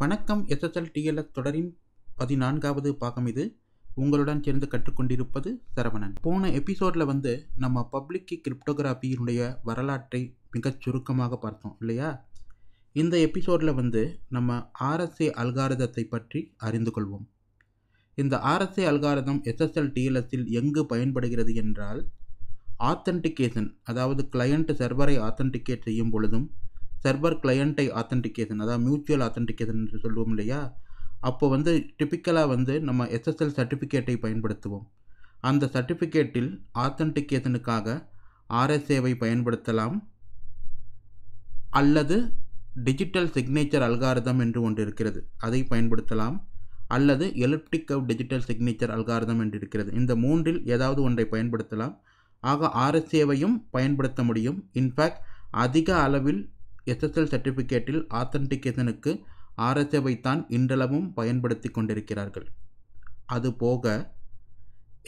வணக்கம். SSL TLS தொடரின் 14வது பாகம் இது. உங்களுடன் சேர்ந்து கற்றுக்கொண்டிருப்பது சரவணன். போன எபிசோடில் நம்ம பப்ளிக் கீ கிரிப்டோகிராஃபியினுடைய வரலாற்றை மிகச் சுருக்கமாக பார்த்தோம் இல்லையா? இந்த எபிசோடில் நம்ம RSA அல்காரிதத்தை பற்றி அறிந்து கொள்வோம். இந்த RSA அல்காரிதம் SSL TLSல் எங்கு பயன்படுகிறது என்றால், ஆத்தென்டிகேஷன், அதாவது கிளையண்ட் சர்வரை ஆத்தென்டிகேட் செய்யும் பொழுதும் சர்வர் கிளையண்ட்டை ஆத்தென்டிகேஷன், அதாவது மியூச்சுவல் ஆத்தென்டிகேஷன் என்று சொல்லுவோம் இல்லையா? அப்போ டிப்பிக்கலாக நம்ம SSL சர்டிஃபிகேட்டை பயன்படுத்துவோம். அந்த சர்டிஃபிகேட்டில் ஆத்தென்டிகேஷனுக்காக RSAவை பயன்படுத்தலாம், அல்லது டிஜிட்டல் சிக்னேச்சர் அல்காரிதம் என்று ஒன்று இருக்கிறது, அதை பயன்படுத்தலாம், அல்லது elliptic curve digital signature algorithm என்று இருக்கிறது. இந்த மூன்றில் ஏதாவது ஒன்றை பயன்படுத்தலாம். ஆக RSAவையும் பயன்படுத்த முடியும். இன்ஃபேக்ட் அதிக அளவில் SSL சர்டிஃபிகேட்டில் ஆத்தென்டிகேஷனுக்கு RSAவை தான் இன்றளவும் பயன்படுத்தி கொண்டிருக்கிறார்கள். அதுபோக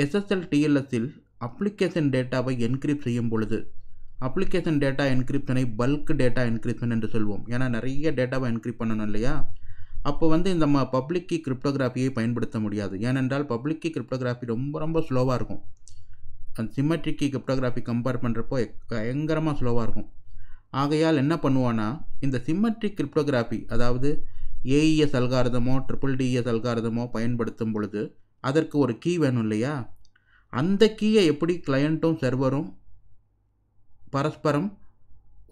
SSL TLSல் அப்ளிகேஷன் டேட்டாவை என்கிரிப்ட் செய்யும் பொழுது, அப்ளிகேஷன் டேட்டா என்கிரிப்ஷனை பல்க் டேட்டா என்கிரிப்ஷன் என்று சொல்வோம். ஏன்னா நிறைய டேட்டாவை என்கிரிப்ட் பண்ணணும் இல்லையா? அப்போ நம்ம பப்ளிக் கீ கிரிப்டோகிராஃபியை பயன்படுத்த முடியாது. ஏனென்றால் பப்ளிக் கீ கிரிப்டோகிராஃபி ரொம்ப ஸ்லோவாக இருக்கும். அந்த சிமெட்ரிக் கீ கிரிப்டோகிராஃபி கம்பேர் பண்ணுறப்போ பயங்கரமாக ஸ்லோவாக இருக்கும். ஆகையால் என்ன பண்ணுவான்னா, இந்த சிமெட்ரிக் கிரிப்டோகிராஃபி, அதாவது AES அல்காரிதமோ DDES அல்காரிதமோ பயன்படுத்தும் பொழுது அதற்கு ஒரு கீ வேணும் இல்லையா? அந்த கீயை எப்படி கிளையண்ட்டும் சர்வரும் பரஸ்பரம்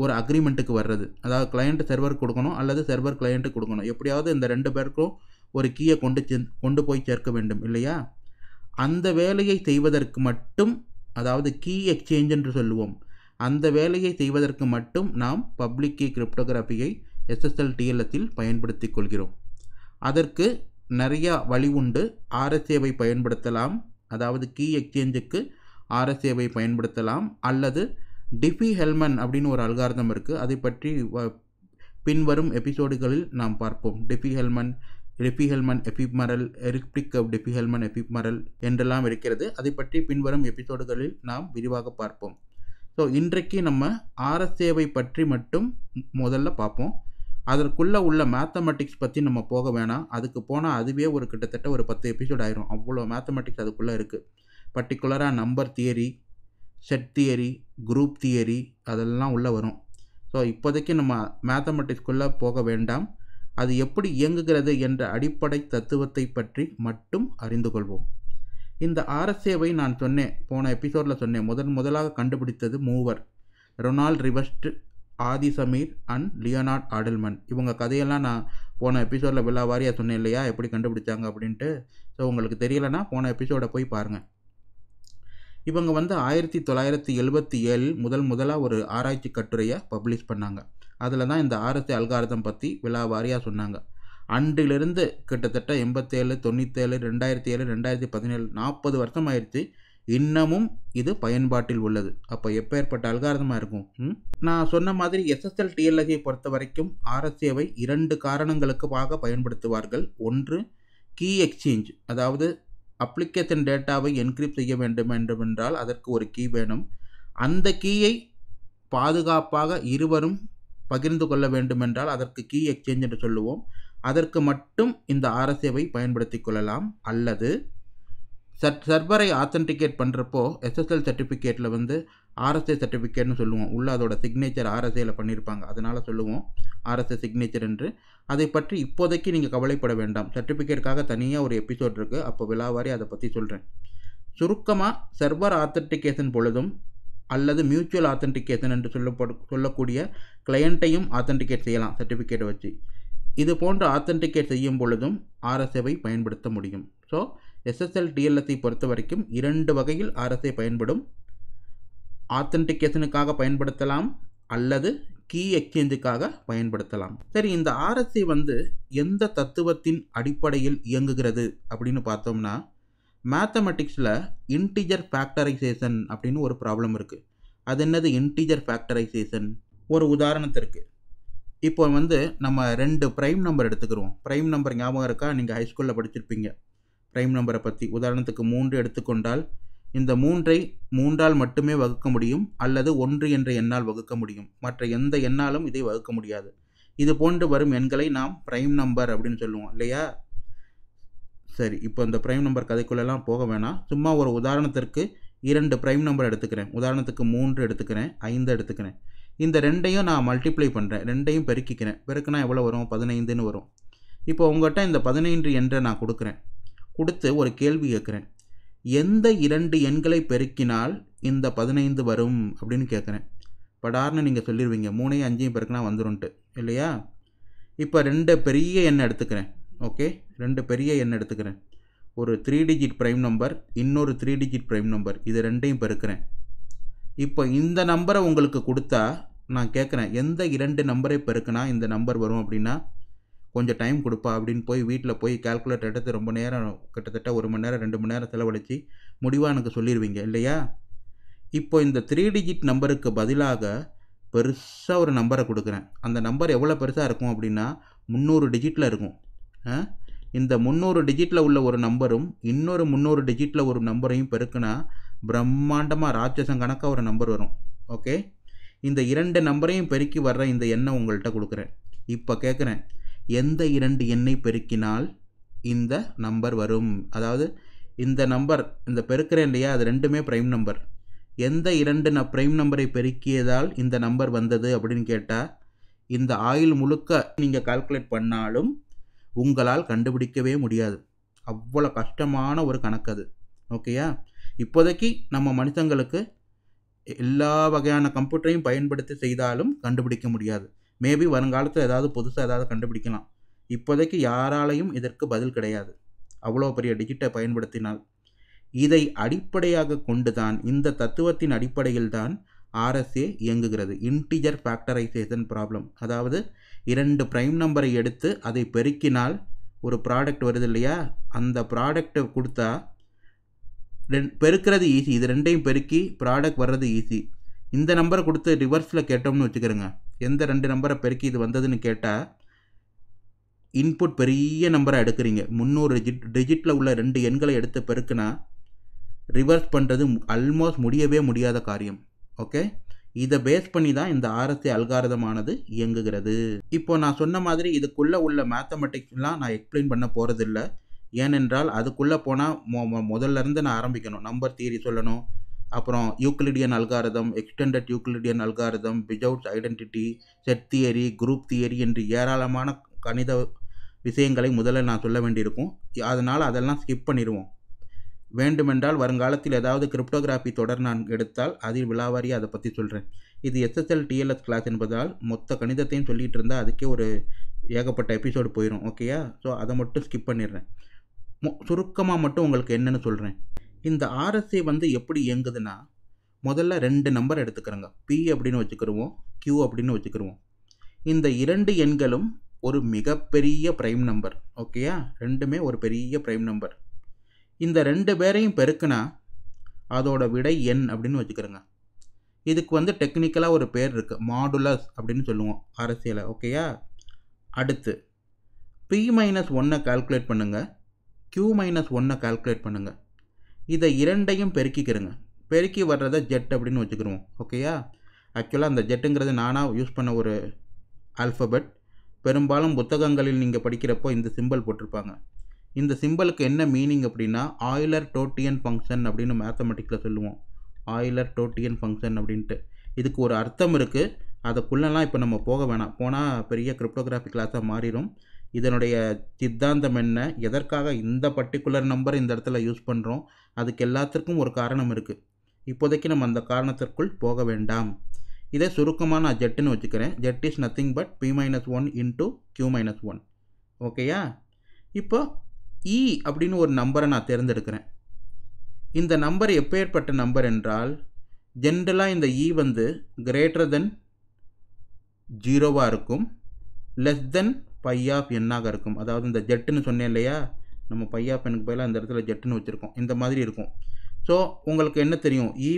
ஒரு அக்ரிமெண்ட்டுக்கு வர்றது, அதாவது கிளையண்ட் சர்வர் கொடுக்கணும் அல்லது சர்வர் கிளையண்ட்டு கொடுக்கணும், எப்படியாவது இந்த ரெண்டு பேருக்கும் ஒரு கீயை கொண்டு போய் சேர்க்க வேண்டும் இல்லையா? அந்த வேலையை செய்வதற்கு மட்டும், அதாவது கீ எக்ஸ்சேஞ்ச் என்று சொல்லுவோம், அந்த வேலையை செய்வதற்கு மட்டும் நாம் பப்ளிக் கீ கிரிப்டோகிராஃபியை SSL TLSல் பயன்படுத்தி கொள்கிறோம். அதற்கு நிறையா வழி உண்டு. RSAவை பயன்படுத்தலாம், அதாவது கீ எக்ஸ்சேஞ்சுக்கு RSAவை பயன்படுத்தலாம், அல்லது டிஃபி-ஹெல்மன் அப்படின்னு ஒரு அல்காரிதம் இருக்குது. அதை பற்றி பின்வரும் எபிசோடுகளில் நாம் பார்ப்போம். டிஃபி-ஹெல்மன் எஃபிமரல், எலிப்டிக் கர்வ் டிஃபி-ஹெல்மன் எஃபிமரல் என்றெல்லாம் இருக்கிறது. அதை பற்றி பின்வரும் எபிசோடுகளில் நாம் விரிவாக பார்ப்போம். ஸோ இன்றைக்கு நம்ம RSAவை பற்றி மட்டும் முதல்ல பார்ப்போம். அதற்குள்ளே உள்ள மேத்தமெட்டிக்ஸ் பற்றி நம்ம போக வேணாம். அதுக்கு போனால் அதுவே கிட்டத்தட்ட ஒரு 10 எபிசோட் ஆயிரும். அவ்வளோ மேத்தமெட்டிக்ஸ் அதுக்குள்ளே இருக்குது. பர்டிகுலராக number theory, set theory, group theory அதெல்லாம் உள்ளே வரும். ஸோ இப்போதைக்கு நம்ம மேத்தமெட்டிக்ஸ்குள்ளே போக வேண்டாம். அது எப்படி இயங்குகிறது என்ற அடிப்படை தத்துவத்தை பற்றி மட்டும் அறிந்து கொள்வோம். இந்த RSAவை நான் சொன்னேன், போன எபிசோடில் சொன்னேன், முதலாக கண்டுபிடித்தது மூவர்: Ronald Rivest, Adi Shamir and Leonard Adleman. இவங்க கதையெல்லாம் நான் போன எபிசோடில் விலாவாரியாக சொன்னேன் இல்லையா, எப்படி கண்டுபிடிச்சாங்க அப்படின்ட்டு. ஸோ உங்களுக்கு தெரியலைன்னா போன எபிசோடை போய் பாருங்கள். இவங்க 1977 முதலாக ஒரு ஆராய்ச்சி கட்டுரையை பப்ளிஷ் பண்ணாங்க. அதில் தான் இந்த RSA அல்காரிதம் பற்றி விலாவாரியாக சொன்னாங்க. அன்றிலிருந்து கிட்டத்தட்ட 87, 97, 2007, 2017, 40 வருஷம் ஆயிடுச்சு. இன்னமும் இது பயன்பாட்டில் உள்ளது. அப்போ எப்பேற்பட்ட அல்காரிதமாக இருக்கும்? நான் சொன்ன மாதிரி SSL TLSஐ பொறுத்த வரைக்கும் RSAவை 2 காரணங்களுக்காக பயன்படுத்துவார்கள். ஒன்று, கீ எக்ஸ்சேஞ்ச், அதாவது அப்ளிகேஷன் டேட்டாவை என்கிரிப்ட் செய்ய வேண்டும் என்றால் அதற்கு ஒரு கீ வேணும். அந்த கீயை பாதுகாப்பாக இருவரும் பகிர்ந்து கொள்ள வேண்டுமென்றால் அதற்கு கீ எக்ஸ்சேஞ்ச் என்று சொல்லுவோம். அதற்கு மட்டும் இந்த RSAவை பயன்படுத்தி கொள்ளலாம். அல்லது சர்வரை ஆத்தென்டிகேட் பண்ணுறப்போ SSL சர்டிஃபிகேட்டில் RSA சர்டிஃபிகேட்னு சொல்லுவோம். உள்ள அதோட சிக்னேச்சர் RSAவில் பண்ணியிருப்பாங்க, அதனால் சொல்லுவோம் RSA சிக்னேச்சர் என்று. அதை பற்றி இப்போதைக்கு நீங்கள் கவலைப்பட வேண்டாம். சர்டிஃபிகேட்டுக்காக தனியாக ஒரு எபிசோட் இருக்குது, அப்போ விலாவாரி அதை பற்றி சொல்கிறேன். சுருக்கமாக, சர்வர் ஆத்தென்டிகேஷன் பொழுதும் அல்லது மியூச்சுவல் ஆத்தென்டிகேஷன் என்று சொல்லக்கூடிய கிளையண்ட்டையும் ஆத்தென்டிகேட் செய்யலாம் சர்டிஃபிகேட்டை வச்சு. இது போன்ற ஆத்தென்டிகேட் செய்யும் பொழுதும் RSAவை பயன்படுத்த முடியும். ஸோ SSL TLSஐ பொறுத்த வரைக்கும் 2 வகையில் RSA பயன்படும். ஆத்தென்டிகேஷனுக்காக பயன்படுத்தலாம், அல்லது கீ எக்ஸ்சேஞ்சுக்காக பயன்படுத்தலாம். சரி, இந்த RSA எந்த தத்துவத்தின் அடிப்படையில் இயங்குகிறது அப்படின்னு பார்த்தோம்னா, மேத்தமெட்டிக்ஸில் இன்டிஜர் ஃபேக்டரைசேஷன் அப்படின்னு ஒரு ப்ராப்ளம் இருக்குது. அது என்னது இன்டிஜர் ஃபேக்டரைசேஷன்? ஒரு உதாரணத்திற்கு இப்போ நம்ம 2 ப்ரைம் நம்பர் எடுத்துக்கிறோம். ப்ரைம் நம்பர் ஞாபகம் இருக்கா? நீங்கள் ஹைஸ்கூலில் படிச்சிருப்பீங்க ப்ரைம் நம்பரை பற்றி. உதாரணத்துக்கு 3 எடுத்துக்கொண்டால், இந்த 3ஐ 3ஆல் மட்டுமே வகுக்க முடியும், அல்லது 1 என்ற எண்ணால் வகுக்க முடியும். மற்ற எந்த எண்ணாலும் இதை வகுக்க முடியாது. இது போன்று வரும் எண்களை நாம் ப்ரைம் நம்பர் அப்படின்னு சொல்லுவோம் இல்லையா? சரி, இப்போ இந்த ப்ரைம் நம்பர் கதைக்குள்ளெல்லாம் போக வேணாம். சும்மா ஒரு உதாரணத்திற்கு 2 ப்ரைம் நம்பர் எடுத்துக்கிறேன். உதாரணத்துக்கு 3 எடுத்துக்கிறேன், 5 எடுத்துக்கிறேன். இந்த ரெண்டையும் நான் மல்டிப்ளை பண்ணுறேன், ரெண்டையும் பெருக்கிக்கிறேன். பெருக்குனா எவ்வளோ வரும்? 15ன்னு வரும். இப்போ உங்கள்கிட்ட இந்த 15 எண்ணை நான் கொடுக்குறேன். கொடுத்து ஒரு கேள்வி கேட்குறேன். எந்த 2 எண்களை பெருக்கினால் இந்த 15 வரும் அப்படின்னு கேட்குறேன். படார்னு நீங்கள் சொல்லிடுவீங்க 3ஐயும் 5ஐயும் பெருக்கினா வந்துரும்ன்ட்டு இல்லையா? இப்போ 2 பெரிய எண்ணை எடுத்துக்கிறேன். ஓகே, 2 பெரிய எண் எடுத்துக்கிறேன். ஒரு 3 டிஜிட் ப்ரைம் நம்பர், இன்னொரு 3 டிஜிட் ப்ரைம் நம்பர், இது ரெண்டையும் பெருக்கிறேன். இப்போ இந்த நம்பரை உங்களுக்கு கொடுத்தா நான் கேட்குறேன், எந்த 2 நம்பரை பெருக்கினா இந்த நம்பர் வரும் அப்படின்னா, கொஞ்சம் டைம் கொடுப்பா அப்படின்னு போய் வீட்டில் போய் கால்குலேட்டர் எடுத்து ரொம்ப நேரம், கிட்டத்தட்ட 1 மணி நேரம் 2 மணி நேரம் செலவழித்து முடிவாக எனக்கு சொல்லிடுவீங்க இல்லையா? இப்போ இந்த 3 டிஜிட் நம்பருக்கு பதிலாக பெருசாக ஒரு நம்பரை கொடுக்குறேன். அந்த நம்பர் எவ்வளோ பெருசாக இருக்கும் அப்படின்னா 300 டிஜிட்டில் இருக்கும். இந்த 300 டிஜிட்டில் உள்ள ஒரு நம்பரும் இன்னொரு 300 டிஜிட்டில் ஒரு நம்பரையும் பெருக்குனா பிரம்மாண்டமாக ராட்சசம் கணக்காக ஒரு நம்பர் வரும். ஓகே, இந்த 2 நம்பரையும் பெருக்கி வர்ற இந்த எண்ணை உங்கள்கிட்ட கொடுக்குறேன். இப்போ கேட்குறேன், எந்த 2 எண்ணை பெருக்கினால் இந்த நம்பர் வரும்? அதாவது இந்த நம்பர், இந்த பெருக்கிறேன் இல்லையா, அது ரெண்டுமே ப்ரைம் நம்பர். எந்த 2 ப்ரைம் நம்பரை பெருக்கியதால் இந்த நம்பர் வந்தது அப்படின்னு கேட்டால், இந்த ஆயுள் முழுக்க நீங்கள் கால்குலேட் பண்ணாலும் உங்களால் கண்டுபிடிக்கவே முடியாது. அவ்வளோ கஷ்டமான ஒரு கணக்கு அது. ஓகேயா? இப்போதைக்கு நம்ம மனுஷங்களுக்கு எல்லா வகையான கம்ப்யூட்டரையும் பயன்படுத்தி செய்தாலும் கண்டுபிடிக்க முடியாது. மேபி வருங்காலத்தில் ஏதாவது புதுசாக ஏதாவது கண்டுபிடிக்கலாம். இப்போதைக்கு யாராலையும் இதற்கு பதில் கிடையாது, அவ்வளோ பெரிய டிஜிட்டை பயன்படுத்தினால். இதை அடிப்படையாக கொண்டு தான், இந்த தத்துவத்தின் அடிப்படையில் தான் RSA இயங்குகிறது. Integer factorisation problem. அதாவது 2 ப்ரைம் நம்பரை எடுத்து அதை பெருக்கினால் ஒரு ப்ராடக்ட் வருது இல்லையா, அந்த ப்ராடக்டை கொடுத்தா பெருக்கிறது ஈஸி. இது ரெண்டையும் பெருக்கி ப்ராடக்ட் வர்றது ஈஸி. இந்த நம்பரை கொடுத்து ரிவர்ஸில் கேட்டோம்னு வச்சுக்கிறோங்க, எந்த 2 நம்பரை பெருக்கி இது வந்ததுன்னு கேட்டால் இன்புட் பெரிய நம்பரை எடுக்கிறீங்க. 300 டிஜிட்டில் உள்ள 2 எண்களை எடுத்து பெருக்குனா ரிவர்ஸ் பண்ணுறது ஆல்மோஸ்ட் முடியவே முடியாத காரியம். ஓகே, இதை பேஸ் பண்ணி தான் இந்த RSA அல்காரிதமானது இயங்குகிறது. இப்போ நான் சொன்ன மாதிரி இதுக்குள்ளே உள்ள மேத்தமெட்டிக்ஸ்லாம் நான் எக்ஸ்பிளைன் பண்ண போகிறதில்ல. ஏனென்றால் அதுக்குள்ளே போனால் முதல்ல இருந்து நான் ஆரம்பிக்கணும். நம்பர் தியரி சொல்லணும், அப்புறம் Euclidean algorithm, extended Euclidean algorithm, Bezout's identity, set theory, group theory என்று ஏராளமான கணித விஷயங்களை முதல்ல நான் சொல்ல வேண்டியிருக்கும். அதனால் அதெல்லாம் ஸ்கிப் பண்ணிடுவோம். வேண்டுமென்றால் வருங்காலத்தில் ஏதாவது கிரிப்டோகிராஃபி தொடர் நான் எடுத்தால் அதில் விலாவாரியாக அதை பற்றி சொல்கிறேன். இது SSL TLS கிளாஸ் என்பதால் மொத்த கணிதத்தையும் சொல்லிகிட்டு இருந்தால் அதுக்கே ஒரு ஏகப்பட்ட எபிசோடு போயிடும். ஓகேயா? ஸோ அதை மட்டும் ஸ்கிப் பண்ணிடுறேன். சுருக்கமாக மட்டும் உங்களுக்கு என்னென்னு சொல்கிறேன். இந்த RSA எப்படி இயங்குதுன்னா, முதல்ல 2 நம்பர் எடுத்துக்கிறோங்க. P அப்படின்னு வச்சுக்கிடுவோம், Q அப்படின்னு வச்சுக்கிடுவோம். இந்த 2 எண்களும் ஒரு மிகப்பெரிய ப்ரைம் நம்பர். ஓகேயா? ரெண்டுமே ஒரு பெரிய ப்ரைம் நம்பர். இந்த 2 பேரையும் பெருக்குனா அதோட விடை n அப்படின்னு வச்சுக்கிறோங்க. இதுக்கு டெக்னிக்கலாக ஒரு பேர் இருக்குது, மாடுலஸ் அப்படின்னு சொல்லுவோம் RSAல. ஓகேயா? அடுத்து P-1 கால்குலேட் பண்ணுங்கள், Q-1 கால்குலேட் பண்ணுங்கள். இதை இரண்டையும் பெருக்கிக்கிறங்க. பெருக்கி வர்றதை ஜெட் அப்படின்னு வச்சுக்கிடுவோம். ஓகேயா? ஆக்சுவலாக அந்த ஜெட்டுங்கிறது நானாக யூஸ் பண்ண ஒரு ஆல்ஃபபெட். பெரும்பாலும் புத்தகங்களில் நீங்கள் படிக்கிறப்போ இந்த சிம்பிள் போட்டிருப்பாங்க. இந்த சிம்பிளுக்கு என்ன மீனிங் அப்படின்னா, ஆயிலர் டோட்டியன் ஃபங்க்ஷன் அப்படின்னு மேத்தமெட்டிக்ஸில் சொல்லுவோம். ஆயிலர் டோட்டியன் ஃபங்க்ஷன் அப்படின்ட்டு இதுக்கு ஒரு அர்த்தம் இருக்குது. அதுக்குள்ளெல்லாம் இப்போ நம்ம போக வேணாம், போனால் பெரிய கிரிப்டோகிராஃபி கிளாஸாக மாறிடும். இதனுடைய சித்தாந்தம் என்ன, எதற்காக இந்த பர்டிகுலர் நம்பர் இந்த இடத்துல யூஸ் பண்ணுறோம், அதுக்கு எல்லாத்திற்கும் ஒரு காரணம் இருக்குது. இப்போதைக்கு நம்ம அந்த காரணத்திற்குள் போக வேண்டாம். இதை சுருக்கமாக நான் ஜெட்டுன்னு வச்சுக்கிறேன். Z is nothing but P-1 into Q-1. ஓகேயா? இப்போ E அப்படின்னு ஒரு நம்பரை நான் தேர்ந்தெடுக்கிறேன். இந்த நம்பர் எப்பேற்பட்ட நம்பர் என்றால், ஜென்ரலாக இந்த E கிரேட்டர் தென் 0வாக இருக்கும், லெஸ் தென் π(n)ஆக இருக்கும். அதாவது இந்த ஜெட்டுன்னு சொன்னேன் இல்லையா, நம்ம π(n)க்கு பதிலாக அந்த இடத்துல ஜெட்டுன்னு வச்சுருக்கோம். இந்த மாதிரி இருக்கும். ஸோ உங்களுக்கு என்ன தெரியும், E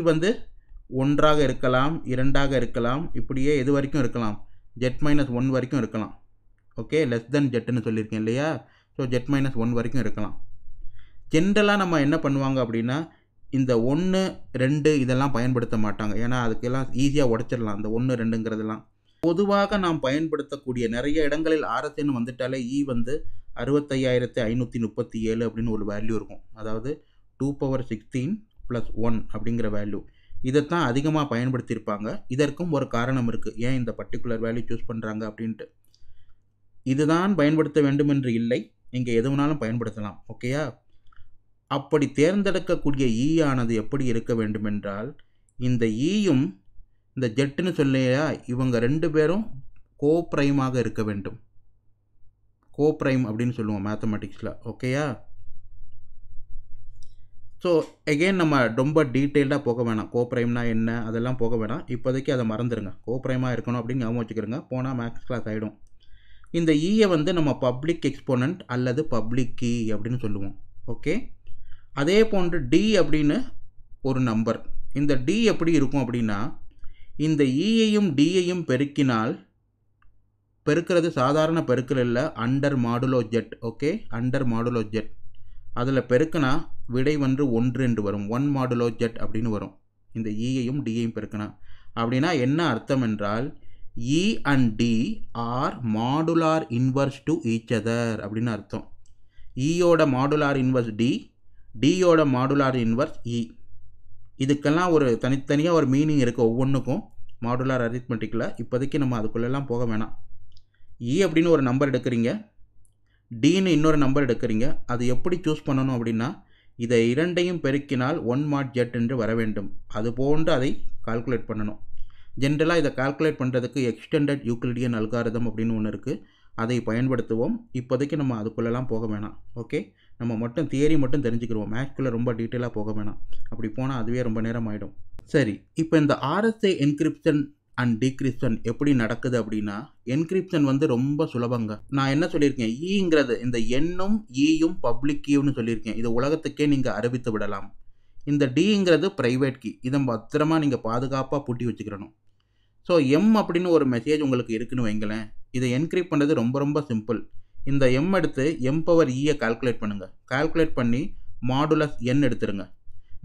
1ஆக இருக்கலாம், 2ஆக இருக்கலாம், இப்படியே எது வரைக்கும் இருக்கலாம், Z-1 வரைக்கும் இருக்கலாம். ஓகே, லெஸ் தென் ஜெட்டுன்னு சொல்லியிருக்கேன் இல்லையா, ஸோ Z-1 வரைக்கும் இருக்கலாம். ஜென்ரலாக நம்ம என்ன பண்ணுவாங்க அப்படின்னா, இந்த 1, 2 இதெல்லாம் பயன்படுத்த மாட்டாங்க. ஏன்னா அதுக்கெல்லாம் ஈஸியாக உடச்சிடலாம், இந்த 1, 2ங்கிறதெல்லாம். பொதுவாக நாம் பயன்படுத்தக்கூடிய நிறைய இடங்களில் RSN வந்துட்டாலே E வந்து 65537 அப்படின்னு ஒரு வேல்யூ இருக்கும். அதாவது 2^16 + 1 அப்படிங்கிற வேல்யூ. இதைத்தான் அதிகமாக பயன்படுத்தியிருப்பாங்க. இதற்கும் ஒரு காரணம் இருக்குது, ஏன் இந்த பர்டிகுலர் வேல்யூ சூஸ் பண்ணுறாங்க அப்படின்ட்டு. இதுதான் பயன்படுத்த வேண்டும் என்று இல்லை, நீங்கள் எது வேணாலும் பயன்படுத்தலாம். ஓகேயா? அப்படி தேர்ந்தெடுக்கக்கூடிய E ஆனது எப்படி இருக்க வேண்டும் என்றால், இந்த Eயும் இந்த ஜெட்டுன்னு சொல்லையா, இவங்க ரெண்டு பேரும் கோப்ரைமாக இருக்க வேண்டும். கோப்ரைம் அப்படின்னு சொல்லுவோம் மேத்தமெட்டிக்ஸில். ஓகேயா? ஸோ எகெயின் நம்ம ரொம்ப டீட்டெயில்டாக போக வேணாம். கோப்ரைம்னா என்ன அதெல்லாம் போக வேணாம். இப்போதைக்கு அதை மறந்துடுங்க. கோப்ரைமாக இருக்கணும் அப்படின்னு ஞாபகம் வச்சுக்கிறோங்க. போனால் மேக்ஸ் கிளாஸ் ஆகிடும். இந்த ஈயை வந்து நம்ம பப்ளிக் எக்ஸ்போனன்ட் அல்லது பப்ளிக் கீ அப்படின்னு சொல்லுவோம். ஓகே. அதே போன்று டி அப்படின்னு ஒரு நம்பர். இந்த டி எப்படி இருக்கும் அப்படின்னா, இந்த ஈயையும் டியையும் பெருக்கினால், பெருக்கிறது சாதாரண பெருக்கல் இல்லை, under modulo Z. Okay, under modulo Z. அதில் பெருக்கினா விடை வந்து 1 என்று வரும். 1 மாடுலோ ஜெட் அப்படின்னு வரும். இந்த ஈயையும் டியையும் பெருக்கினா அப்படின்னா என்ன அர்த்தம் என்றால், E and D are modular inverse to each other அப்படின்னு அர்த்தம். ஈயோட மாடுலார் இன்வர்ஸ் டி, டியோட மாடுலார் இன்வர்ஸ் இ. இதுக்கெல்லாம் ஒரு தனித்தனியாக ஒரு மீனிங் இருக்குது ஒவ்வொன்றுக்கும் மாடுலார் அரித்மெட்டிக்கில். இப்போதைக்கு நம்ம அதுக்குள்ளெல்லாம் போக வேணாம். இ அப்படின்னு ஒரு நம்பர் எடுக்கிறீங்க, டின்னு இன்னொரு நம்பர் எடுக்கிறீங்க. அது எப்படி சூஸ் பண்ணணும் அப்படின்னா, இதை இரண்டையும் பெருக்கினால் 1 mod z என்று வர வேண்டும். அது போன்று அதை கால்குலேட் பண்ணணும். ஜென்ரலாக இதை கால்குலேட் பண்ணுறதுக்கு எக்ஸ்டெண்டட் யூக்ளிடியன் அல்காரிதம் அப்படின்னு ஒன்று இருக்குது, அதை பயன்படுத்துவோம். இப்போதைக்கு நம்ம அதுக்குள்ளெல்லாம் போக வேணாம். ஓகே, நம்ம மட்டும் தியரி மட்டும் தெரிஞ்சுக்கிடுவோம். மேக்ஸ்குள்ளே ரொம்ப டீட்டெயிலாக போக வேணாம். அப்படி போனால் அதுவே ரொம்ப நேரம் ஆகிடும். சரி, இப்போ இந்த RSA என்கிரிப்ஷன் அண்ட் டிக்ரிப்ஷன் எப்படி நடக்குது அப்படின்னா, என்கிரிப்ஷன் வந்து ரொம்ப சுலபங்க. நான் என்ன சொல்லியிருக்கேன், ஈங்கிறது இந்த எண்ணும் ஈயும் பப்ளிக் கீன்னு சொல்லியிருக்கேன். இது உலகத்துக்கே நீங்கள் அறிவித்து விடலாம். இந்த டிங்கிறது ப்ரைவேட் கீ. இதை பத்திரமா நீங்கள் பாதுகாப்பாக பூட்டி வச்சுக்கிறணும். ஸோ எம் அப்படின்னு ஒரு மெசேஜ் உங்களுக்கு இருக்குன்னு வைங்களேன். இதை என்கிரிப்ட் பண்ணுறது ரொம்ப ரொம்ப சிம்பிள். இந்த எம் எடுத்து m⁻e கால்குலேட் பண்ணுங்கள். கால்குலேட் பண்ணி மாடுலஸ் n எடுத்துருங்க.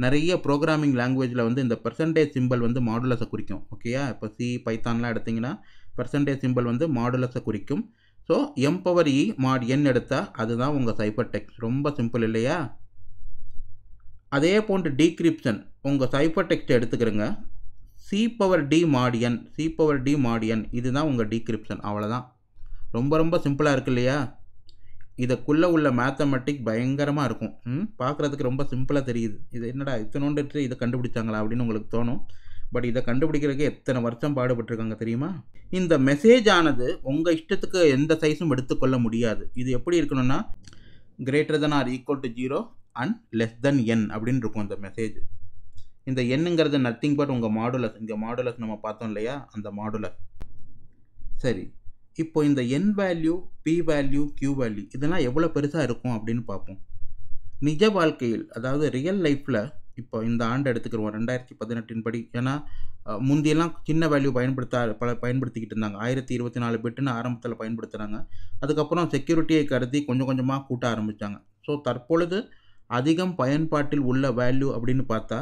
நிறைய ப்ரோக்ராமிங் லாங்குவேஜில் வந்து இந்த பெர்சன்டேஜ் சிம்பிள் வந்து மாடுலஸை குறிக்கும். ஓகேயா? இப்போ சி பைத்தான்லாம் எடுத்திங்கன்னா பெர்சன்டேஜ் சிம்பிள் வந்து மாடுலஸை குறிக்கும். ஸோ m⁻e mod n எடுத்தால் அதுதான் உங்கள் சைஃபர் டெக்ஸ்ட். ரொம்ப சிம்பிள் இல்லையா? அதே போன்று டீக்ரிப்ஷன், உங்கள் சைஃபர் டெக்ஸ்ட்டை எடுத்துக்கிறங்க. c⁻d mod n, c⁻d mod n இதுதான் உங்கள் டீக்ரிப்ஷன். அவ்வளோதான். ரொம்ப ரொம்ப சிம்பிளாக இருக்கு இல்லையா? இதுக்குள்ளே உள்ள மேத்தமெட்டிக் பயங்கரமாக இருக்கும். பார்க்குறதுக்கு ரொம்ப சிம்பிளாக தெரியுது. இது என்னடா இத்தனோண்டு இதை கண்டுபிடிச்சாங்களா அப்படின்னு உங்களுக்கு தோணும். பட் இதை கண்டுபிடிக்கிறதுக்கு எத்தனை வருஷம் பாடுபட்டிருக்காங்க தெரியுமா? இந்த மெசேஜ் ஆனது உங்கள் இஷ்டத்துக்கு எந்த சைஸும் எடுத்துக்கொள்ள முடியாது. இது எப்படி இருக்கணும்னா, greater than or equal to 0 and less than n அப்படின்னு இருக்கும் இந்த மெசேஜ். இந்த எண்ணுங்கிறது நத்திங் பட் உங்கள் மாடுலஸ். இங்கே மாடுலஸ் நம்ம பார்த்தோம் இல்லையா, அந்த மாடுலஸ். சரி, இப்போ இந்த n value, p value, q value இதெல்லாம் எவ்வளோ பெருசாக இருக்கும் அப்படின்னு பார்ப்போம். நிஜ வாழ்க்கையில், அதாவது ரியல் லைஃப்பில், இப்போ இந்த ஆண்டு எடுத்துக்கிறோம் 2018 படி. ஏன்னா முந்தியெல்லாம் சின்ன வேல்யூ பயன்படுத்திக்கிட்டு இருந்தாங்க. 1024 பிட்டுன்னு ஆரம்பத்தில் பயன்படுத்துகிறாங்க. அதுக்கப்புறம் செக்யூரிட்டியை கருதி கொஞ்சம் கொஞ்சமாக கூட்ட ஆரம்பித்தாங்க. ஸோ தற்பொழுது அதிகம் பயன்பாட்டில் உள்ள வேல்யூ அப்படின்னு பார்த்தா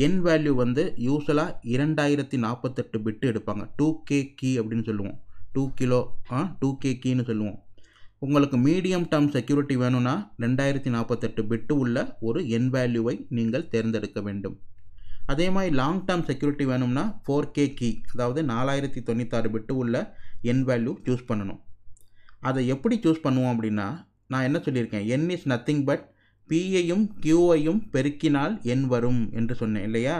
n வேல்யூ வந்து யூஸ்வலாக 2048 பிட்டு எடுப்பாங்க. 2K கீ அப்படின்னு சொல்லுவோம். 2K கீன்னு சொல்லுவோம். உங்களுக்கு மீடியம் டேர்ம் செக்யூரிட்டி வேணும்னா 2048 பிட்டு உள்ள ஒரு n வேல்யூவை நீங்கள் தேர்ந்தெடுக்க வேண்டும். அதே மாதிரி லாங் டேர்ம் செக்யூரிட்டி வேணும்னா 4K கீ, அதாவது 4096 பிட்டு உள்ள n வேல்யூ சூஸ் பண்ணணும். அதை எப்படி சூஸ் பண்ணுவோம் அப்படின்னா, நான் என்ன சொல்லியிருக்கேன், n இஸ் நத்திங் பட் பியையும் கியூவையும் பெருக்கினால் n வரும் என்று சொன்னேன் இல்லையா?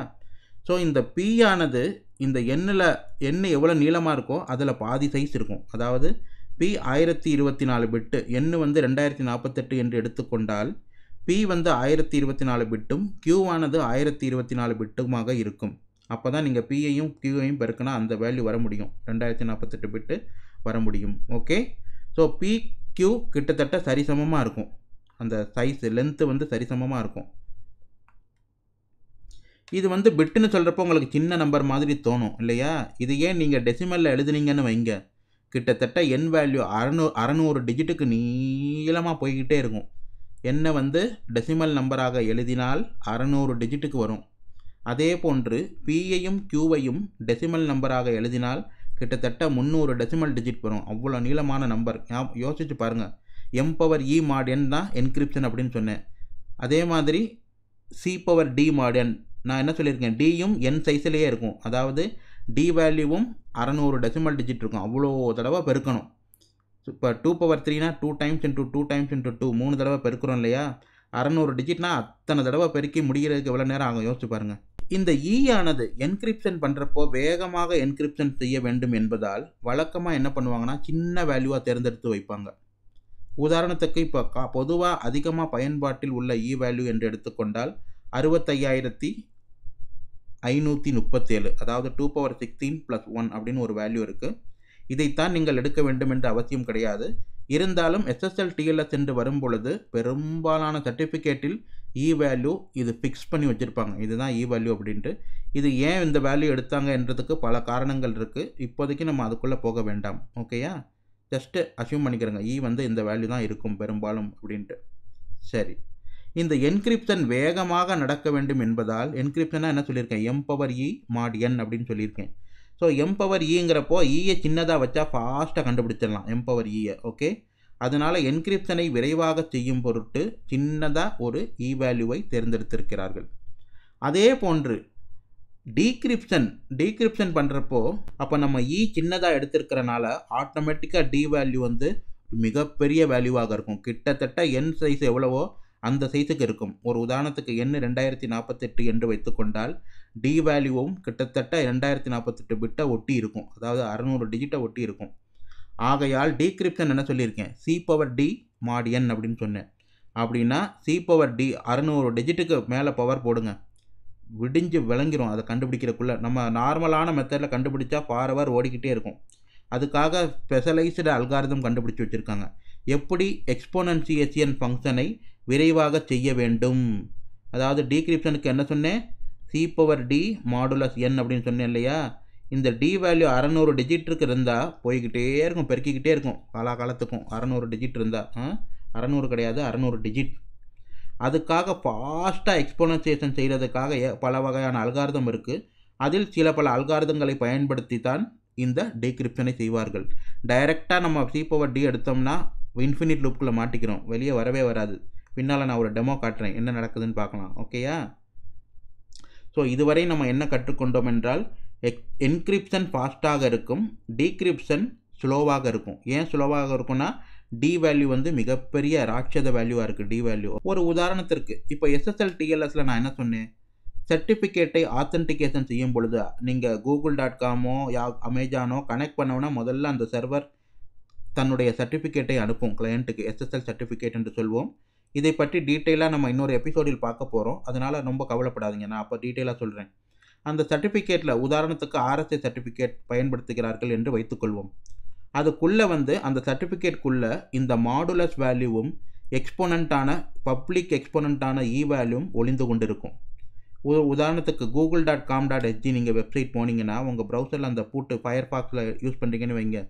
ஸோ இந்த p ஆனது இந்த n எவ்வளோ நீளமாக இருக்கோ அதில் பாதி சைஸ் இருக்கும். அதாவது p 1024 பிட்டு, n வந்து 2048 என்று எடுத்துக்கொண்டால் p வந்து 1024 பிட்டும் q ஆனது 1024 பிட்டுமாக இருக்கும். அப்போ தான் நீங்கள் பியையும் கியூவையும் பெருக்கினா அந்த வேல்யூ வர முடியும். 2048 பிட்டு வர முடியும். ஓகே, ஸோ p q கிட்டத்தட்ட சரிசமமாக இருக்கும். அந்த சைஸ் லென்த்து வந்து சரிசமமாக இருக்கும். இது வந்து பிட்டுன்னு சொல்கிறப்போ உங்களுக்கு சின்ன நம்பர் மாதிரி தோணும் இல்லையா? இது ஏன் நீங்கள் டெசிமலில் எழுதுனீங்கன்னு வைங்க, கிட்டத்தட்ட n வேல்யூ 600 டிஜிட்டுக்கு நீளமாக போய்கிட்டே இருக்கும். n வந்து டெசிமல் நம்பராக எழுதினால் 600 டிஜிட்டுக்கு வரும். அதே போன்று பியையும் கியூவையும் டெசிமல் நம்பராக எழுதினால் கிட்டத்தட்ட 300 டெசிமல் டிஜிட் வரும். அவ்வளோ நீளமான நம்பர். யோசிச்சு பாருங்கள். m⁻e mod n தான் என்கிரிப்ஷன் அப்படின்னு சொன்னேன். அதே மாதிரி c⁻d mod n நான் என்ன சொல்லியிருக்கேன், டியும் n சைஸ்லேயே இருக்கும். அதாவது டி வேல்யூவும் 600 டெசிமல் டிஜிட் இருக்கும். அவ்வளோ தடவை பெருக்கணும். இப்போ 2⁻3னா 2 டைம்ஸ் இன்ட்டு 2 டைம்ஸ் இன்ட்டு 2 3 தடவை பெருக்கிறோம் இல்லையா? 600 டிஜிட்னா அத்தனை தடவை பெருக்கி முடிகிறதுக்கு எவ்வளோ நேரம் ஆகும் யோசிச்சு பாருங்கள். இந்த ஆனது என்கிரிப்ஷன் பண்ணுறப்போ வேகமாக என்கிரிப்ஷன் செய்ய வேண்டும் என்பதால் வழக்கமாக என்ன பண்ணுவாங்கன்னா சின்ன வேல்யூவாக தேர்ந்தெடுத்து வைப்பாங்க. உதாரணத்துக்கு இப்போ பொதுவாக அதிகமாக பயன்பாட்டில் உள்ள வேல்யூ என்று எடுத்துக்கொண்டால் 65,537, அதாவது 2⁻16 + 1 அப்படின்னு ஒரு வேல்யூ இருக்குது. இதைத்தான் நீங்கள் எடுக்க வேண்டும் என்ற அவசியம் கிடையாது. இருந்தாலும் SSL TLS என்று வரும் பொழுது பெரும்பாலான சர்டிஃபிகேட்டில் வேல்யூ இது ஃபிக்ஸ் பண்ணி வச்சுருப்பாங்க. இதுதான் வேல்யூ அப்படின்ட்டு. இது ஏன் இந்த வேல்யூ எடுத்தாங்க என்றதுக்கு பல காரணங்கள் இருக்குது. இப்போதைக்கு நம்ம அதுக்குள்ளே போக வேண்டாம். ஓகேயா? ஜஸ்ட்டு அசியூம் பண்ணிக்கிறேங்க வந்து இந்த வேல்யூ தான் இருக்கும் பெரும்பாலும் அப்படின்ட்டு. சரி, இந்த என்கிரிப்ஷன் வேகமாக நடக்க வேண்டும் என்பதால் என்கிரிப்ஷனாக என்ன சொல்லியிருக்கேன், m⁻e mod n அப்படின்னு சொல்லியிருக்கேன். ஸோ m⁻eங்கிறப்போ சின்னதாக வச்சா ஃபாஸ்ட்டாக கண்டுபிடிச்சிடலாம் m⁻e. ஓகே, அதனால் என்கிரிப்ஷனை விரைவாக செய்யும் பொருட்டு சின்னதாக ஒரு வேல்யூவை தேர்ந்தெடுத்திருக்கிறார்கள். அதே போன்று டீக்ரிப்ஷன் பண்ணுறப்போ அப்போ நம்ம சின்னதாக எடுத்திருக்கிறனால ஆட்டோமேட்டிக்காக டி வேல்யூ வந்து மிகப்பெரிய வேல்யூவாக இருக்கும். கிட்டத்தட்ட n சைஸ் எவ்வளவோ அந்த சைஸுக்கு இருக்கும். ஒரு உதாரணத்துக்கு n 2048 என்று வைத்துக்கொண்டால் டி வேல்யூவும் கிட்டத்தட்ட 2048 பிட்டை ஒட்டி இருக்கும். அதாவது 600 டிஜிட்டை ஒட்டி இருக்கும். ஆகையால் டீக்ரிப்ஷன் என்ன சொல்லியிருக்கேன், c⁻d mod n அப்படின்னு சொன்னேன். அப்படின்னா c⁻d 600 டிஜிட்டுக்கு மேலே பவர் போடுங்க, விடிஞ்சு விளங்கிரும். அதை கண்டுபிடிக்கிறதுக்குள்ளே நம்ம நார்மலான மெத்தடில் கண்டுபிடிச்சா ஃபார்வர் ஓடிக்கிட்டே இருக்கும். அதுக்காக ஸ்பெஷலைஸ்டு அல்காரிதம் கண்டுபிடிச்சி வச்சுருக்காங்க. எப்படி எக்ஸ்போனன்சியேஷன் ஃபங்க்ஷனை விரைவாக செய்ய வேண்டும். அதாவது டீக்ரிப்ஷனுக்கு என்ன சொன்னேன், c⁻d மாடுலஸ் n அப்படின்னு சொன்னேன் இல்லையா? இந்த டி வேல்யூ 600 டிஜிட்டுக்கு இருந்தால் போய்கிட்டே இருக்கும், பெருக்கிக்கிட்டே இருக்கும் காலகாலத்துக்கும். 600 டிஜிட் இருந்தால் 600 கிடையாது 600 டிஜிட். அதுக்காக ஃபாஸ்ட்டாக எக்ஸ்போனன்சியேஷன் செய்கிறதுக்காக பல வகையான அல்காரிதம் இருக்குது. அதில் சில பல அல்காரிதங்களை பயன்படுத்தி தான் இந்த டீக்ரிப்ஷனை செய்வார்கள். டைரெக்டாக நம்ம c⁻d எடுத்தோம்னா இன்ஃபினிட் லூப்புக்குள்ளே மாட்டிக்கிறோம், வெளியே வரவே வராது. பின்னால் நான் ஒரு டெமோ காட்டுறேன், என்ன நடக்குதுன்னு பார்க்கலாம். ஓகேயா? ஸோ இதுவரை நம்ம என்ன கற்றுக்கொண்டோம் என்றால் என்கிரிப்ஷன் ஃபாஸ்ட்டாக இருக்கும், டீக்ரிப்ஷன் ஸ்லோவாக இருக்கும். ஏன் ஸ்லோவாக இருக்கும்னா டி வேல்யூ வந்து மிகப்பெரிய ராட்சத வேல்யூவாக இருக்குது. டி வேல்யூ ஒரு உதாரணத்திற்கு இப்போ SSL TLSல நான் என்ன சொன்னேன், சர்டிஃபிகேட்டை ஆத்தென்டிகேஷன் செய்யும் பொழுது நீங்கள் google.comஓ அமேசானோ கனெக்ட் பண்ணோன்னா முதல்ல அந்த சர்வர் தன்னுடைய சர்டிஃபிகேட்டை அனுப்பும் கிளையண்ட்டுக்கு. SSL சர்டிஃபிகேட் என்று சொல்வோம். இதை பற்றி டீட்டெயிலாக நம்ம இன்னொரு எபிசோடில் பார்க்க போகிறோம். அதனால் ரொம்ப கவலைப்படாதீங்க, நான் அப்போ டீட்டெயிலாக சொல்கிறேன். அந்த சர்டிஃபிகேட்டில் உதாரணத்துக்கு RSA சர்டிஃபிகேட் பயன்படுத்துகிறார்கள் என்று வைத்துக்கொள்வோம். அதுக்குள்ளே வந்து அந்த சர்டிஃபிகேட்குள்ளே இந்த மாடுலஸ் வேல்யூவும் எக்ஸ்போனண்ட்டான பப்ளிக் எக்ஸ்போனண்ட்டான வேல்யூவும் ஒளிந்து கொண்டு இருக்கும். உதாரணத்துக்கு google.com.sg நீங்கள் வெப்சைட் போனீங்கன்னா உங்கள் ப்ரௌசரில் அந்த பூட்டு ஃபயர்பாக்ஸில் யூஸ் பண்ணுறீங்கன்னு வைங்க,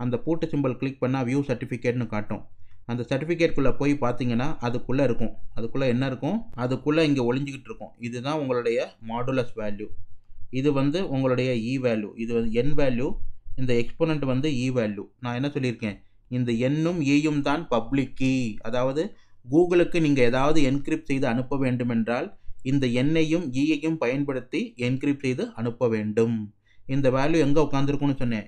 அந்த பூட்டு சிம்பிள் கிளிக் பண்ணால் வியூ சர்டிஃபிகேட்னு காட்டும். அந்த சர்டிஃபிகேட்குள்ளே போய் பார்த்தீங்கன்னா அதுக்குள்ளே இருக்கும். அதுக்குள்ளே என்ன இருக்கும், அதுக்குள்ளே இங்கே ஒளிஞ்சிக்கிட்டு இருக்கும். இதுதான் உங்களுடைய மாடுலஸ் வேல்யூ. இது வந்து உங்களுடைய வேல்யூ. இது வந்து n வேல்யூ. இந்த எக்ஸ்போனண்ட் வந்து வேல்யூ. நான் என்ன சொல்லியிருக்கேன், இந்த எண்ணும் யும் தான் பப்ளிக் கீ. அதாவது கூகுளுக்கு நீங்கள் ஏதாவது என்கிரிப்ட் செய்து அனுப்ப வேண்டுமென்றால் இந்த எண்ணையும் யையும் பயன்படுத்தி என்கிரிப்ட் செய்து அனுப்ப வேண்டும். இந்த வேல்யூ எங்கே உட்காந்துருக்குன்னு சொன்னேன்,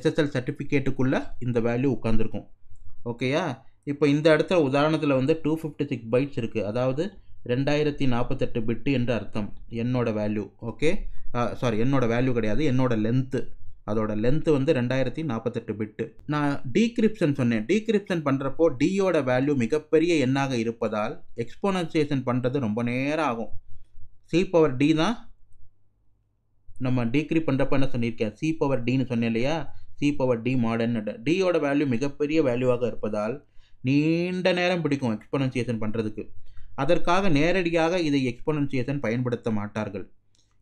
SSL சர்டிஃபிகேட்டுக்குள்ளே இந்த வேல்யூ உட்காந்துருக்கும். ஓகேயா? இப்போ இந்த இடத்துல உதாரணத்தில் வந்து 256 பைட்ஸ் இருக்குது. அதாவது 2048 பிட்டு என்று அர்த்தம் என்னோட வேல்யூ. ஓகே, சாரி, என்னோட வேல்யூ கிடையாது, என்னோட லென்த்து. அதோட லென்த்து வந்து 2048 பிட்டு. நான் டீக்ரிப்ஷன் சொன்னேன். டீக்ரிப்ஷன் பண்ணுறப்போ டியோட வேல்யூ மிகப்பெரிய எண்ணாக இருப்பதால் எக்ஸ்போனன்சியேஷன் பண்ணுறது ரொம்ப நேரம் ஆகும். c⁻d தான் நம்ம டீக்ரிப் பண்ணுறப்ப என்ன சொல்லியிருக்கேன், c⁻dன்னு சொன்னேன் இல்லையா? c⁻d mod n. டியோட வேல்யூ மிகப்பெரிய வேல்யூவாக இருப்பதால் நீண்ட நேரம் பிடிக்கும் எக்ஸ்போனன்சியேஷன் பண்ணுறதுக்கு. அதற்காக நேரடியாக இதை எக்ஸ்போனன்சியேஷன் பயன்படுத்த மாட்டார்கள்.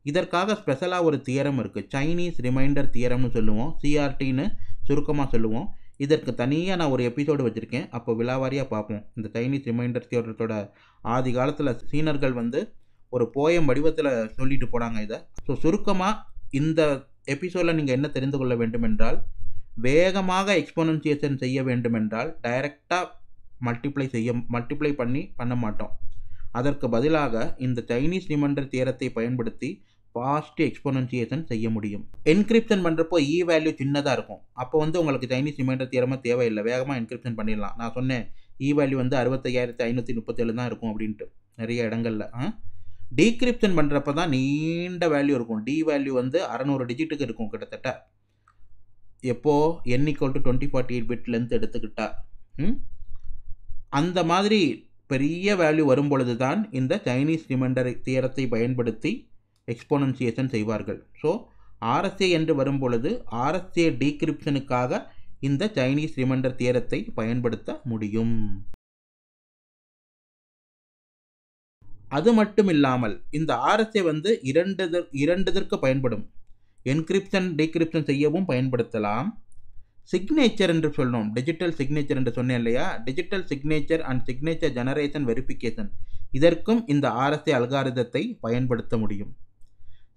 இதற்காக ஸ்பெஷலாக ஒரு தியரம் இருக்குது, சைனீஸ் ரிமைண்டர் தியரம்னு சொல்லுவோம், CRTன்னு சுருக்கமாக சொல்லுவோம். இதற்கு தனியாக நான் ஒரு எபிசோடு வச்சுருக்கேன், அப்போ விலாவாரியாக பார்ப்போம். இந்த சைனீஸ் ரிமைண்டர் தியரத்தோட ஆதி காலத்தில் சீனர்கள் வந்து ஒரு போயம் வடிவத்தில் சொல்லிட்டு போனாங்க இதை. ஸோ சுருக்கமாக இந்த எபிசோடில் நீங்கள் என்ன தெரிந்து கொள்ள வேண்டுமென்றால், வேகமாக எக்ஸ்போனன்சியேஷன் செய்ய வேண்டுமென்றால் டைரெக்டாக மல்டிப்ளை பண்ண மாட்டோம். அதற்கு பதிலாக இந்த சைனீஸ் ரிமைண்டர் தியரத்தை பயன்படுத்தி ஃபாஸ்ட் எக்ஸ்போனன்சியேஷன் செய்ய முடியும். என்கிரிப்ஷன் பண்ணுறப்போ இ வேல்யூ சின்னதாக இருக்கும். அப்போ உங்களுக்கு சைனீஸ் ரிமைண்டர் தியரமாக தேவையில்லை, வேகமாக என்கிரிப்ஷன் பண்ணிடலாம். நான் சொன்னேன் இ வேல்யூ 65,537 தான் இருக்கும் அப்படின்ட்டு நிறைய இடங்களில். டீக்ரிப்ஷன் பண்ணுறப்ப தான் நீண்ட வேல்யூ இருக்கும். டி வேல்யூ 600 டிஜிட்டுக்கு இருக்கும் கிட்டத்தட்ட. எப்போ n = 2048 பிட் லென்த் எடுத்துக்கிட்டா அந்த மாதிரி பெரிய வேல்யூ வரும் பொழுது தான் இந்த சைனீஸ் ரிமைண்டர் தியரத்தை பயன்படுத்தி எக்ஸ்போனன்சியேஷன் செய்வார்கள். ஸோ RSA என்று வரும் பொழுது RSA டீக்ரிப்ஷனுக்காக இந்த சைனீஸ் ரிமைண்டர் தியரத்தை பயன்படுத்த முடியும். அது மட்டும் இல்லாமல் இந்த RSA இரண்டுதற்கு பயன்படும். என்கிரிப்ஷன் டீக்ரிப்ஷன் செய்யவும் பயன்படுத்தலாம். சிக்னேச்சர் என்று சொல்லணும், டிஜிட்டல் சிக்னேச்சர் என்று சொன்னேன் இல்லையா, digital signature and signature generation verification, இதற்கும் இந்த RSA அல்காரிதத்தை பயன்படுத்த முடியும்.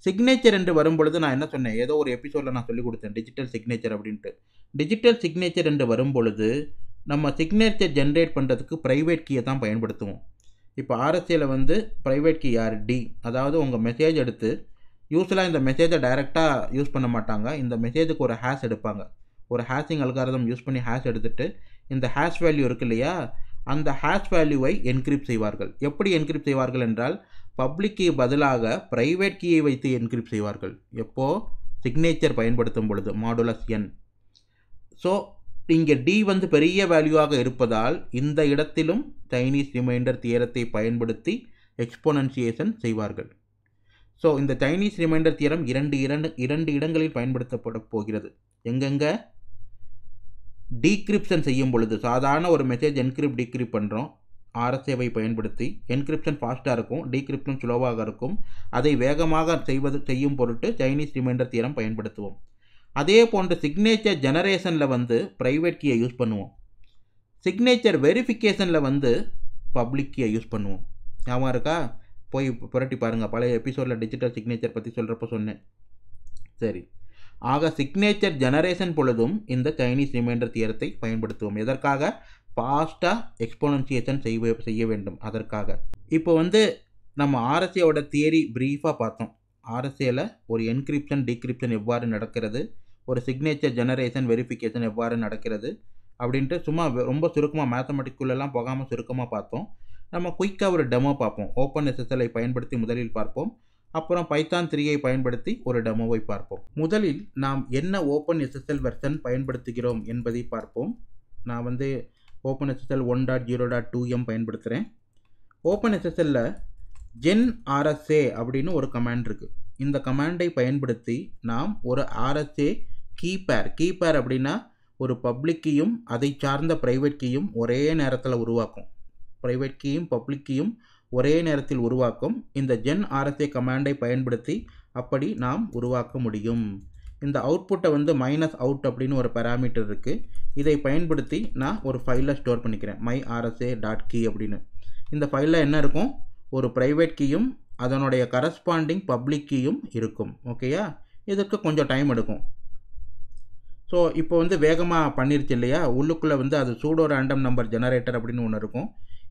சிக்னேச்சர் என்று வரும்பொழுது நான் என்ன சொன்னேன், ஏதோ ஒரு எபிசோடில் நான் சொல்லிக் கொடுத்தேன் டிஜிட்டல் சிக்னேச்சர் அப்படின்ட்டு. டிஜிட்டல் சிக்னேச்சர் என்று வரும்பொழுது நம்ம சிக்னேச்சர் ஜென்ரேட் பண்ணுறதுக்கு ப்ரைவேட் கீயை தான் பயன்படுத்துவோம். இப்போ RSAல ப்ரைவேட் கீ யார், டி. அதாவது உங்கள் மெசேஜ் எடுத்து, யூஸ்வலாக இந்த மெசேஜை டைரெக்டாக யூஸ் பண்ண மாட்டாங்க, இந்த மெசேஜுக்கு ஒரு ஹேஷ் எடுப்பாங்க. ஒரு ஹேஷிங் அல்காரிதம் யூஸ் பண்ணி ஹேஷ் எடுத்துகிட்டு இந்த ஹேஷ் வேல்யூ இருக்கு இல்லையா, அந்த ஹேஷ் வேல்யூவை என்கிரிப்ட் செய்வார்கள். எப்படி என்கிரிப்ட் செய்வார்கள் என்றால், பப்ளிக் கீ பதிலாக ப்ரைவேட் கீயை வைத்து என்கிரிப்ட் செய்வார்கள். எப்போது சிக்னேச்சர் பயன்படுத்தும் பொழுது மாடுலஸ் n. ஸோ இங்கே டி பெரிய வேல்யூவாக இருப்பதால் இந்த இடத்திலும் சைனீஸ் ரிமைண்டர் தியரத்தை பயன்படுத்தி எக்ஸ்போனன்சியேஷன் செய்வார்கள். ஸோ இந்த சைனீஸ் ரிமைண்டர் தியரம் இரண்டு இடங்களில் பயன்படுத்தப்பட போகிறது. எங்கெங்கே? டீக்ரிப்ஷன் செய்யும் பொழுது, சாதாரண ஒரு மெசேஜ் என்கிரிப்ட் டீக்ரிப்ட் பண்ணுறோம் RSAவை பயன்படுத்தி. என்கிரிப்ஷன் ஃபாஸ்ட்டாக இருக்கும், டீக்ரிப்ஷன் ஸ்லோவாக இருக்கும். அதை வேகமாக செய்யும் பொருட்டு சைனீஸ் ரிமைண்டர் தியரம் பயன்படுத்துவோம். அதே போன்று சிக்னேச்சர் ஜெனரேஷனில் ப்ரைவேட் கீயை யூஸ் பண்ணுவோம். சிக்னேச்சர் வெரிஃபிகேஷனில் பப்ளிக் கீயை யூஸ் பண்ணுவோம். ஞாபகம் இருக்கா? போய் புரட்டி பாருங்கள், பழைய எபிசோடில் டிஜிட்டல் சிக்னேச்சர் பற்றி சொல்கிறப்ப சொன்னேன். சரி, ஆக சிக்னேச்சர் ஜெனரேஷன் பொழுதும் இந்த சைனீஸ் ரிமைண்டர் தியரத்தை பயன்படுத்துவோம். எதற்காக? ஃபாஸ்ட்டாக எக்ஸ்போனன்சியேஷன் செய்ய வேண்டும், அதற்காக. இப்போ நம்ம RSAவோட தியரி ப்ரீஃபாக பார்த்தோம். RSAல ஒரு என்கிரிப்ஷன் டீக்ரிப்ஷன் எவ்வாறு நடக்கிறது, ஒரு சிக்னேச்சர் ஜெனரேஷன் வெரிஃபிகேஷன் எவ்வாறு நடக்கிறது அப்படின்ட்டு சும்மா ரொம்ப சுருக்கமாக மேத்தமெட்டிக்குள்ளெல்லாம் போகாமல் சுருக்கமாக பார்த்தோம். நம்ம குயிக்காக ஒரு டெமோ பார்ப்போம். openssl பயன்படுத்தி முதலில் பார்ப்போம். அப்புறம் பைத்தான் 3ஐ பயன்படுத்தி ஒரு டெமோவை பார்ப்போம். முதலில் நாம் என்ன openssl வெர்ஷன் பயன்படுத்துகிறோம் என்பதை பார்ப்போம். நான் openssl 1.0.2m பயன்படுத்துகிறேன். openssl genRSA அப்படின்னு ஒரு கமாண்ட் இருக்குது. இந்த கமாண்டை பயன்படுத்தி நாம் ஒரு RSA கீபேர் அப்படின்னா ஒரு பப்ளிக் கீயும் அதை சார்ந்த ப்ரைவேட் கீயும் ஒரே நேரத்தில் உருவாக்கும். ப்ரைவேட் கீயும் பப்ளிக் கீயும் ஒரே நேரத்தில் உருவாக்கும். இந்த genRSA கமாண்டை பயன்படுத்தி அப்படி நாம் உருவாக்க முடியும். இந்த அவுட்புட்டை -out அப்படின்னு ஒரு பேராமீட்டர் இருக்குது. இதை பயன்படுத்தி நான் ஒரு ஃபைலை ஸ்டோர் பண்ணிக்கிறேன், myrsa.key அப்படின்னு. இந்த ஃபைலில் என்ன இருக்கும்? ஒரு ப்ரைவேட் கீயும் அதனுடைய கரஸ்பாண்டிங் பப்ளிக் கீயும் இருக்கும். ஓகேயா? இதுக்கு கொஞ்சம் டைம் எடுக்கும். ஸோ இப்போ வேகமாக பண்ணிருச்சு இல்லையா? உள்ளுக்குள்ளே அது சூடோ ரேண்டம் நம்பர் ஜெனரேட்டர் அப்படின்னு ஒன்று இருக்கும்.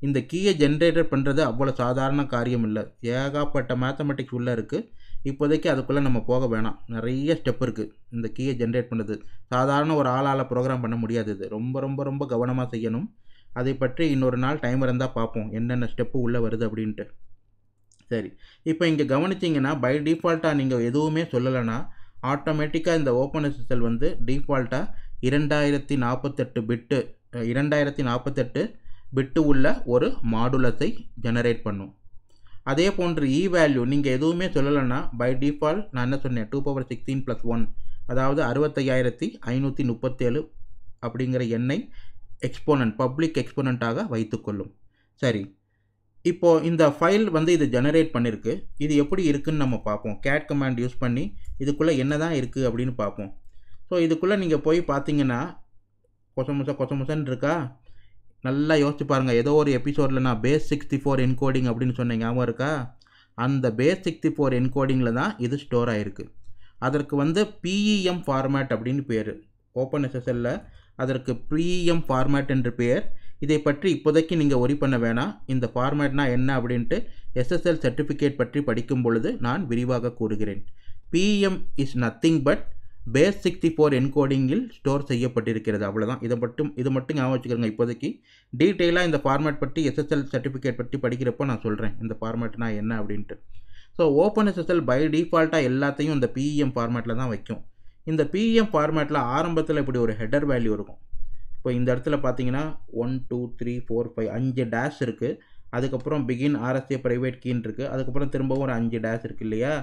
இந்த கீயை ஜென்ரேட்டர் பண்ணுறது அவ்வளோ சாதாரண காரியம் இல்லை. ஏகப்பட்ட மேத்தமெட்டிக்ஸ் உள்ளே இருக்குது. இப்போதைக்கு அதுக்குள்ளே நம்ம போக வேணாம், நிறைய ஸ்டெப் இருக்குது. இந்த கீயை ஜென்ரேட் பண்ணுறது சாதாரண ஒரு ஆளால் ப்ரோக்ராம் பண்ண முடியாது. இது ரொம்ப ரொம்ப ரொம்ப கவனமாக செய்யணும். அதை பற்றி இன்னொரு நாள் டைம் இருந்தால் பார்ப்போம், என்னென்ன ஸ்டெப்பு உள்ளே வருது அப்படின்ட்டு. சரி, இப்போ இங்கே கவனிச்சிங்கன்னா பை டிஃபால்ட்டாக நீங்கள் எதுவுமே சொல்லலைன்னா ஆட்டோமேட்டிக்காக இந்த openssl டிஃபால்ட்டாக 2048 பிட்டு உள்ள ஒரு மாடுலஸை ஜெனரேட் பண்ணும். அதே போன்று இ வேல்யூ நீங்கள் எதுவுமே சொல்லலைன்னா பை டிஃபால்ட் நான் என்ன சொன்னேன், 2^16 + 1 அதாவது 65,537 அப்படிங்கிற எண்ணை பப்ளிக் எக்ஸ்போனண்ட்டாக வைத்துக்கொள்ளும். சரி, இப்போது இந்த ஃபைல் இது ஜெனரேட் பண்ணியிருக்கு. இது எப்படி இருக்குதுன்னு நம்ம பார்ப்போம். கேட் கமாண்ட் யூஸ் பண்ணி இதுக்குள்ளே என்ன தான் இருக்குது அப்படின்னு பார்ப்போம். ஸோ இதுக்குள்ளே நீங்கள் போய் பார்த்தீங்கன்னா கொசமுசன்னு இருக்கா? நல்லா யோசிச்சு பாருங்கள். ஏதோ ஒரு எபிசோடில் நான் பேஸ் 64 என்கோடிங் அப்படின்னு சொன்னேன், ஞாபகம் இருக்கா? அந்த பேஸ் 64 என்கோடிங்கில் தான் இது ஸ்டோர் ஆகிருக்கு. அதற்கு வந்து PEM ஃபார்மேட் அப்படின்னு பேர். OpenSSL அதற்கு PEM ஃபார்மேட் என்று பெயர். இதை பற்றி இப்போதைக்கு நீங்கள் ஒரி பண்ண வேணாம். இந்த ஃபார்மேட்னா என்ன அப்படின்ட்டு SSL சர்டிஃபிகேட் பற்றி படிக்கும் பொழுது நான் விரிவாக கூறுகிறேன். PEM is nothing but base 64 என்கோடிங்கில் ஸ்டோர் செய்யப்பட்டிருக்கிறது. அவ்வளோதான். இது மட்டும் ஞாபகம் வச்சுக்கிறோங்க. இப்போதைக்கு டீட்டெயிலாக இந்த ஃபார்மேட் பற்றி SSL சர்டிஃபிகேட் பற்றி படிக்கிறப்போ நான் சொல்கிறேன் இந்த ஃபார்மேட்னா என்ன அப்படின்ட்டு. ஸோ OpenSSL பை டிஃபால்ட்டாக எல்லாத்தையும் இந்த PEM ஃபார்மேட்டில் தான் வைக்கும். இந்த PEM ஃபார்மேட்டில் ஆரம்பத்தில் இப்படி ஒரு ஹெடர் வேல்யூ இருக்கும். இப்போ இந்த இடத்துல பார்த்தீங்கன்னா 1 2 3 4 5 5 டேஷ் இருக்குது. அதுக்கப்புறம் பிகின் RSA ப்ரைவேட் கீன்னு இருக்குது. அதுக்கப்புறம் திரும்பவும் ஒரு 5 டேஷ் இருக்குது இல்லையா?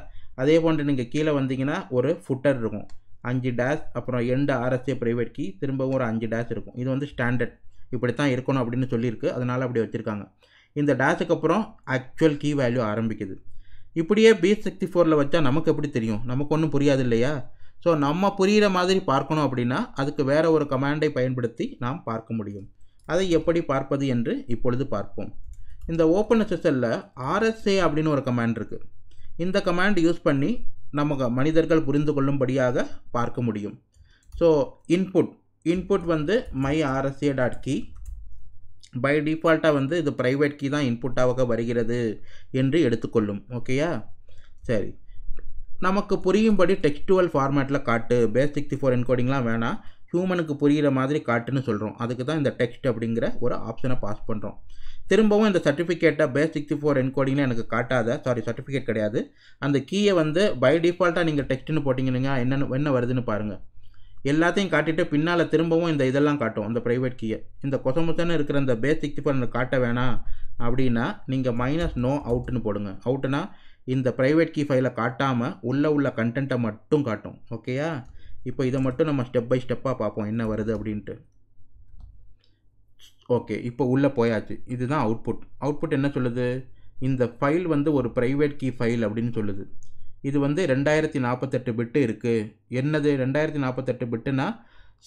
அதே போன்று நீங்கள் கீழே வந்தீங்கன்னா ஒரு ஃபுட்டர் இருக்கும். 5 டேஷ் அப்புறம் எண்ட் RSA ப்ரைவேட் கீ திரும்பவும் ஒரு 5 டேஷ் இருக்கும். இது வந்து ஸ்டாண்டர்ட், இப்படி தான் இருக்கணும் அப்படின்னு சொல்லியிருக்கு. அதனால் அப்படி வச்சுருக்காங்க. இந்த டேஷுக்கு அப்புறம் ஆக்சுவல் கீ வேல்யூ ஆரம்பிக்குது. இப்படியே B64 வச்சா நமக்கு எப்படி தெரியும்? நமக்கு ஒன்றும் புரியாது இல்லையா? ஸோ நம்ம புரிகிற மாதிரி பார்க்கணும் அப்படின்னா அதுக்கு வேறு ஒரு கமாண்டை பயன்படுத்தி நாம் பார்க்க முடியும். அதை எப்படி பார்ப்பது என்று இப்பொழுது பார்ப்போம். இந்த OpenSSL RSA அப்படின்னு ஒரு கமாண்ட் இருக்குது. இந்த கமாண்ட் யூஸ் பண்ணி நமக்கு மனிதர்கள் புரிந்து கொள்ளும்படியாக பார்க்க முடியும். ஸோ இன்புட் வந்து myRSA.key பை டிஃபால்ட்டாக வந்து இது ப்ரைவேட் கீ தான் இன்புட்டாக வருகிறது என்று எடுத்துக்கொள்ளும். ஓகேயா? சரி, நமக்கு புரியும்படி டெக்ஸ்டுவல் ஃபார்மேட்டில் காட்டு. பேஸ் 64 என்கோடிங்லாம் வேணாம், ஹியூமனுக்கு புரிகிற மாதிரி காட்டுன்னு சொல்கிறோம். அதுக்கு தான் இந்த டெக்ஸ்ட் அப்படிங்கிற ஒரு ஆப்ஷனை பாஸ் பண்ணுறோம். திரும்பவும் இந்த சர்டிஃபிகேட்டை பேஸ் 64 என்கோடிங்கில் எனக்கு காட்டாத, சர்டிஃபிகேட் கிடையாது. அந்த கீயை வந்து பை டிஃபால்ட்டாக நீங்கள் டெக்ஸ்ட்னு போட்டிங்கன்னா என்ன வருதுன்னு பாருங்கள். எல்லாத்தையும் காட்டிட்டு பின்னால் திரும்பவும் இந்த இதெல்லாம் காட்டும், அந்த ப்ரைவேட் கீயை. இந்த கொசமுசன்னு இருக்கிற இந்த பேஸ் 64 காட்ட வேணாம் அப்படின்னா நீங்கள் -no அவுட்னு போடுங்க. அவுட்டுனா இந்த ப்ரைவேட் கீ ஃபைலை காட்டாமல் உள்ள கண்டென்ட்டை மட்டும் காட்டும். ஓகேயா? இப்போ இதை மட்டும் நம்ம ஸ்டெப் பை ஸ்டெப்பாக பார்ப்போம் என்ன வருது அப்படின்ட்டு. ஓகே, இப்போ உள்ளே போயாச்சு. இதுதான் அவுட்புட் என்ன சொல்லுது? இந்த ஃபைல் வந்து ஒரு ப்ரைவேட் கீ ஃபைல் அப்படின்னு சொல்லுது. இது வந்து 2048 பிட்டு இருக்குது. என்னது 2048 பிட்டுனா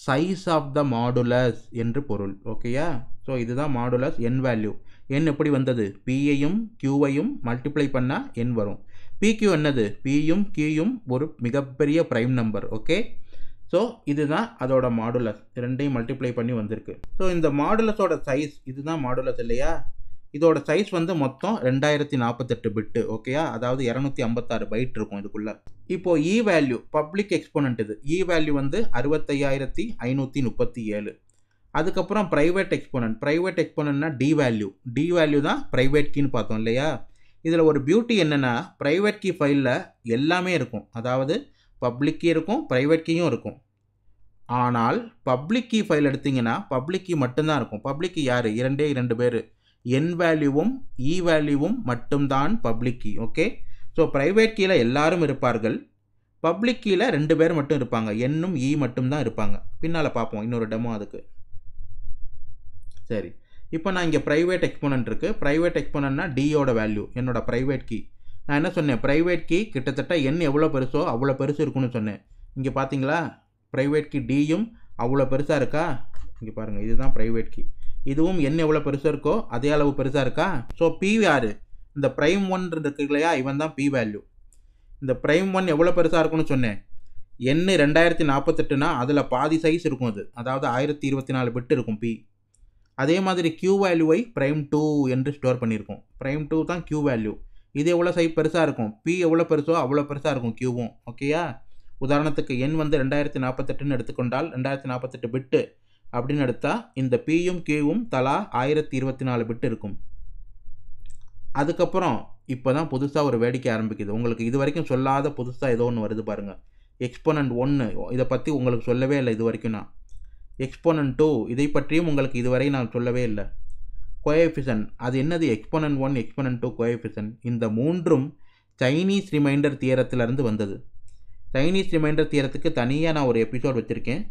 சைஸ் ஆஃப் த மாடுலஸ் என்று பொருள். ஓகேயா? ஸோ இதுதான் மாடுலஸ் என் வேல்யூ. என் எப்படி வந்தது? Pயையும் Qவையும் மல்டிப்ளை பண்ணால் என் வரும். PQ என்னது? Pயும் Qயும் ஒரு மிகப்பெரிய ப்ரைம் நம்பர். ஓகே, ஸோ இதுதான் அதோட மாடுலஸ். ரெண்டையும் மல்டிப்ளை பண்ணி வந்திருக்கு. ஸோ இந்த மாடுலஸோட சைஸ் இதுதான் மாடுலஸ் இல்லையா? இதோட சைஸ் வந்து மொத்தம் 2048 பிட்டு. ஓகேயா? அதாவது 256 பைட் இருக்கும் இதுக்குள்ளே. இப்போது இ வேல்யூ பப்ளிக் எக்ஸ்போனன்ட். இது இ வேல்யூ வந்து 65537. அதுக்கப்புறம் ப்ரைவேட் எக்ஸ்போனன்ட்னா டி வேல்யூ தான் ப்ரைவேட் கீன்னு பார்த்தோம் இல்லையா? இதில் ஒரு பியூட்டி என்னென்னா ப்ரைவேட் கீ ஃபைலில் எல்லாமே இருக்கும். அதாவது பப்ளிக் கீ இருக்கும், ப்ரைவேட் கீயும் இருக்கும். ஆனால் பப்ளிக் கீ ஃபைல் எடுத்திங்கன்னா பப்ளிக் கீ மட்டும்தான் இருக்கும். பப்ளிக் கீ யார்? 2 பேர். என் வேல்யூவும் இ வேல்யூவும் மட்டும்தான் public key. Okay, so private கீயில் எல்லாரும் இருப்பார்கள், பப்ளிக் கீயில் 2 பேர் மட்டும் இருப்பாங்க. என்னும் இ மட்டும்தான் இருப்பாங்க. பின்னால் பார்ப்போம் இன்னொரு டெமோ அதுக்கு. சரி, இப்போ நான் இங்கே ப்ரைவேட் எக்ஸ்போனன்ட் இருக்குது. ப்ரைவேட் எக்ஸ்போனன்ட்னா டியோட வேல்யூ, என்னோட ப்ரைவேட் கீ. நான் என்ன சொன்னேன்? ப்ரைவேட் கீ கிட்டத்தட்ட என் எவ்வளோ பெருசோ அவ்வளோ பெருசு இருக்குன்னு சொன்னேன். இங்கே பார்த்தீங்களா? ப்ரைவேட் கீ டியும் அவ்வளோ பெருசாக இருக்கா? இங்கே பாருங்கள், இதுதான் ப்ரைவேட் கீ. இதுவும் என் எவ்வளோ பெருசாக இருக்கோ அதே அளவு பெருசாக இருக்கா? ஸோ பி யார்? இந்த ப்ரைம் 1 இருக்கு இல்லையா? இவன் தான் பி வேல்யூ. இந்த ப்ரைம் 1 எவ்வளோ பெருசாக இருக்குன்னு சொன்னேன்? என் 2048னா அதில் பாதி சைஸ் இருக்கும். அது அதாவது 1024 பிட்டு இருக்கும் பி. அதே மாதிரி Q வேல்யூவை ப்ரைம் 2 என்று ஸ்டோர் பண்ணியிருக்கோம். ப்ரைம் 2 தான் Q வேல்யூ. இது எவ்வளோ சைஸ் பெருசாக இருக்கும்? P எவ்வளோ பெருசோ அவ்வளோ பெருசாக இருக்கும் Qவும். ஓகேயா? உதாரணத்துக்கு எண் வந்து 2048ன்னு எடுத்துக்கொண்டால் 2048 பிட்டு அப்படின்னு எடுத்தால் இந்த Pயும் Qவும் தலா 1024 பிட்டு இருக்கும். அதுக்கப்புறம் இப்போ தான் புதுசாக ஒரு வேடிக்கை ஆரம்பிக்குது. உங்களுக்கு இது வரைக்கும் சொல்லாத புதுசாக ஏதோ ஒன்று வருது பாருங்கள். எக்ஸ்போனன்ட் 1 இதை பற்றி உங்களுக்கு சொல்லவே இல்லை இது வரைக்கும். நான் எக்ஸ்போனன்ட் 2 இதை பற்றியும் உங்களுக்கு இதுவரை நான் சொல்லவே இல்லை. கோஎஃபிஷியன்ட் அது என்னது? எக்ஸ்போனன்ட் 1 எக்ஸ்போனன்ட் 2 கோஎஃபிஷியன்ட் இந்த மூன்றும் சைனீஸ் ரிமைண்டர் தியரத்திலிருந்து வந்தது. சைனீஸ் ரிமைண்டர் தியரத்துக்கு தனியாக நான் ஒரு எபிசோட் வச்சுருக்கேன்.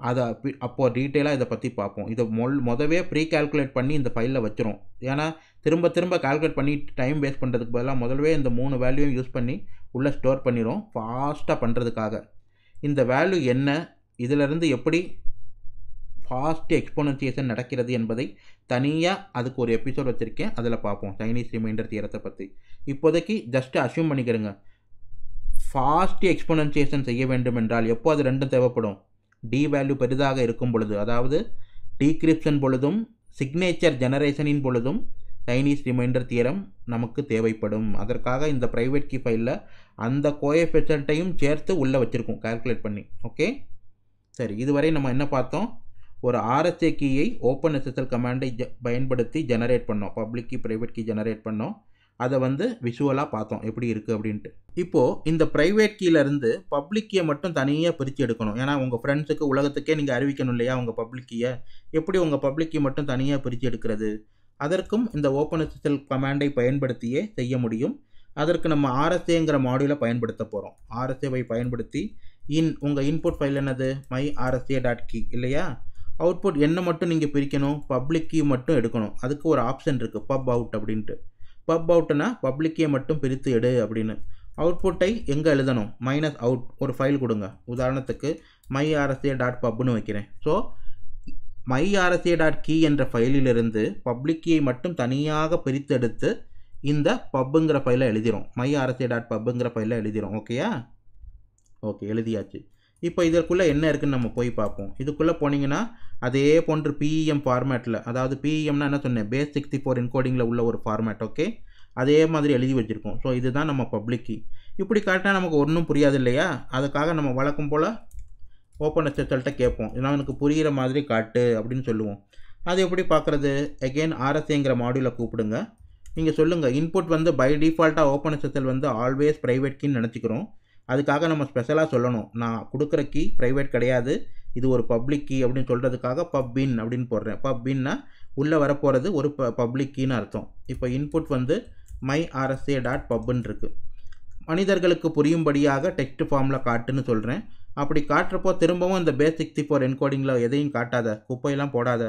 அதை அப்போது டீட்டெயிலாக இதை பற்றி பார்ப்போம். இதை மொதவே ப்ரீ கால்குலேட் பண்ணி இந்த ஃபைலில் வச்சிரும். ஏன்னா திரும்ப கால்குலேட் பண்ணி டைம் வேஸ்ட் பண்ணுறதுக்கு பதிலாக முதல்வே இந்த 3 வேல்யூவும் யூஸ் பண்ணி உள்ளே ஸ்டோர் பண்ணிடும் ஃபாஸ்ட்டாக பண்ணுறதுக்காக. இந்த வேல்யூ என்ன, இதிலிருந்து எப்படி ஃபாஸ்ட் எக்ஸ்போனன்சியேஷன் நடக்கிறது என்பதை தனியாக அதுக்கு ஒரு எபிசோட் வச்சுருக்கேன். அதில் பார்ப்போம் சைனீஸ் ரிமைண்டர் தியரத்தை பற்றி. இப்போதைக்கு ஜஸ்ட்டு அஸ்யூம் பண்ணிக்கிறேங்க. ஃபாஸ்ட் எக்ஸ்பொனன்சியேஷன் செய்ய வேண்டும் என்றால் எப்போ அது ரெண்டும் தேவைப்படும்? டி வேல்யூ பெரிதாக இருக்கும் பொழுது, அதாவது டீக்ரிப்ஷன் பொழுதும் சிக்னேச்சர் ஜெனரேஷனின் பொழுதும் சைனீஸ் ரிமைண்டர் தியரம் நமக்கு தேவைப்படும். அதற்காக இந்த ப்ரைவேட் கீ ஃபைலில் அந்த கோஎஃபிஷியன்ட்டையும் சேர்த்து உள்ளே வச்சுருக்கோம் கால்குலேட் பண்ணி. ஓகே, சரி, இதுவரை நம்ம என்ன பார்த்தோம்? ஒரு ஆர்எஸ்ஏ கீயை ஓப்பன் எஸ்எஸ்எல் கமாண்டை பயன்படுத்தி ஜெனரேட் பண்ணோம். Public key private key generate பண்ணோம். அதை வந்து விஷுவலாக பார்த்தோம் எப்படி இருக்குது அப்படின்ட்டு. இப்போது இந்த ப்ரைவேட் கீயிலேருந்து பப்ளிக் கீயை மட்டும் தனியாக பிரித்து எடுக்கணும். ஏன்னா உங்கள் ஃப்ரெண்ட்ஸுக்கு உலகத்துக்கே நீங்கள் அறிவிக்கணும் இல்லையா உங்கள் பப்ளிக் கீயை. எப்படி உங்கள் பப்ளிக் கீ மட்டும் தனியாக பிரித்து எடுக்கிறது? அதற்கும் இந்த ஓப்பன் எஸ்எஸ்எல் கமாண்டை பயன்படுத்தியே செய்ய முடியும். அதற்கு நம்ம ஆர்எஸ்ஏங்கிற மாடியூலை பயன்படுத்த போகிறோம். ஆர்எஸ்ஏவை பயன்படுத்தி உங்கள் இன்புட் ஃபைல் என்னது? myRSA.key இல்லையா? அவுட்புட் என்ன மட்டும் நீங்கள் பிரிக்கணும்? பப்ளிக் கீ மட்டும் எடுக்கணும். அதுக்கு ஒரு ஆப்ஷன் இருக்குது, பப் அவுட் அப்படின்ட்டு. பப் அவுட்னா பப்ளிக் கீயை மட்டும் பிரித்து எடு அப்படின்னு. அவுட்புட்டை எங்கே எழுதணும்? -out ஒரு ஃபைல் கொடுங்க. உதாரணத்துக்கு myRSA.pubன்னு வைக்கிறேன். ஸோ myRSA.key என்ற ஃபைலிலிருந்து பப்ளிக் கீயை மட்டும் தனியாக பிரித்தெடுத்து இந்த பப்புங்கிற ஃபைலை எழுதிரும். myRSA.pubங்கிற ஃபைலை எழுதிரும். ஓகேயா? ஓகே, எழுதியாச்சு. இப்போ இதற்குள்ளே என்ன இருக்குதுன்னு நம்ம போய் பார்ப்போம். இதுக்குள்ளே போனீங்கன்னா அதே போன்று PEM ஃபார்மேட்டில், அதாவது PEMனா என்ன சொன்னேன்? பேஸ் 64 என்கோடிங்கில் உள்ள ஒரு ஃபார்மேட். ஓகே, அதே மாதிரி எழுதி வச்சுருக்கோம். ஸோ இதுதான் நம்ம பப்ளிக் கீ. இப்படி காட்டினா நமக்கு ஒன்றும் புரியாது இல்லையா? அதுக்காக நம்ம வழக்கம் போல் ஓப்பன் எஸ்எஸ்எல்கிட்ட கேட்போம், இதெல்லாம் எனக்கு புரிகிற மாதிரி காட்டு அப்படின்னு சொல்லுவோம். அது எப்படி பார்க்குறது? அகெயின் ஆர்எஸ்ஏங்கிற மாடியூலை கூப்பிடுங்க. நீங்கள் சொல்லுங்கள், இன்புட் வந்து பை டிஃபால்ட்டாக ஓப்பன் எஸ்எஸ்எல் வந்து ஆல்வேஸ் ப்ரைவேட் கீன்னு நினச்சிக்கிறோம். அதுக்காக நம்ம ஸ்பெஷலாக சொல்லணும், நான் கொடுக்குற கீ ப்ரைவேட் கிடையாது, இது ஒரு பப்ளிக் கீ அப்படின்னு சொல்கிறதுக்காக பப்பின் அப்படின்னு போடுறேன். பப்பின்னா உள்ளே வரப்போகிறது ஒரு பப்ளிக் கீன்னு அர்த்தம். இப்போ இன்புட் வந்து myRSA.pubன்னு இருக்குது. மனிதர்களுக்கு புரியும்படியாக டெக்ஸ்ட் ஃபார்மில் காட்டுன்னு சொல்கிறேன். அப்படி காட்டுறப்போ திரும்பவும் இந்த பேஸ் 64 என்கோடிங்கில் எதையும் காட்டாத, குப்பையெல்லாம் போடாத,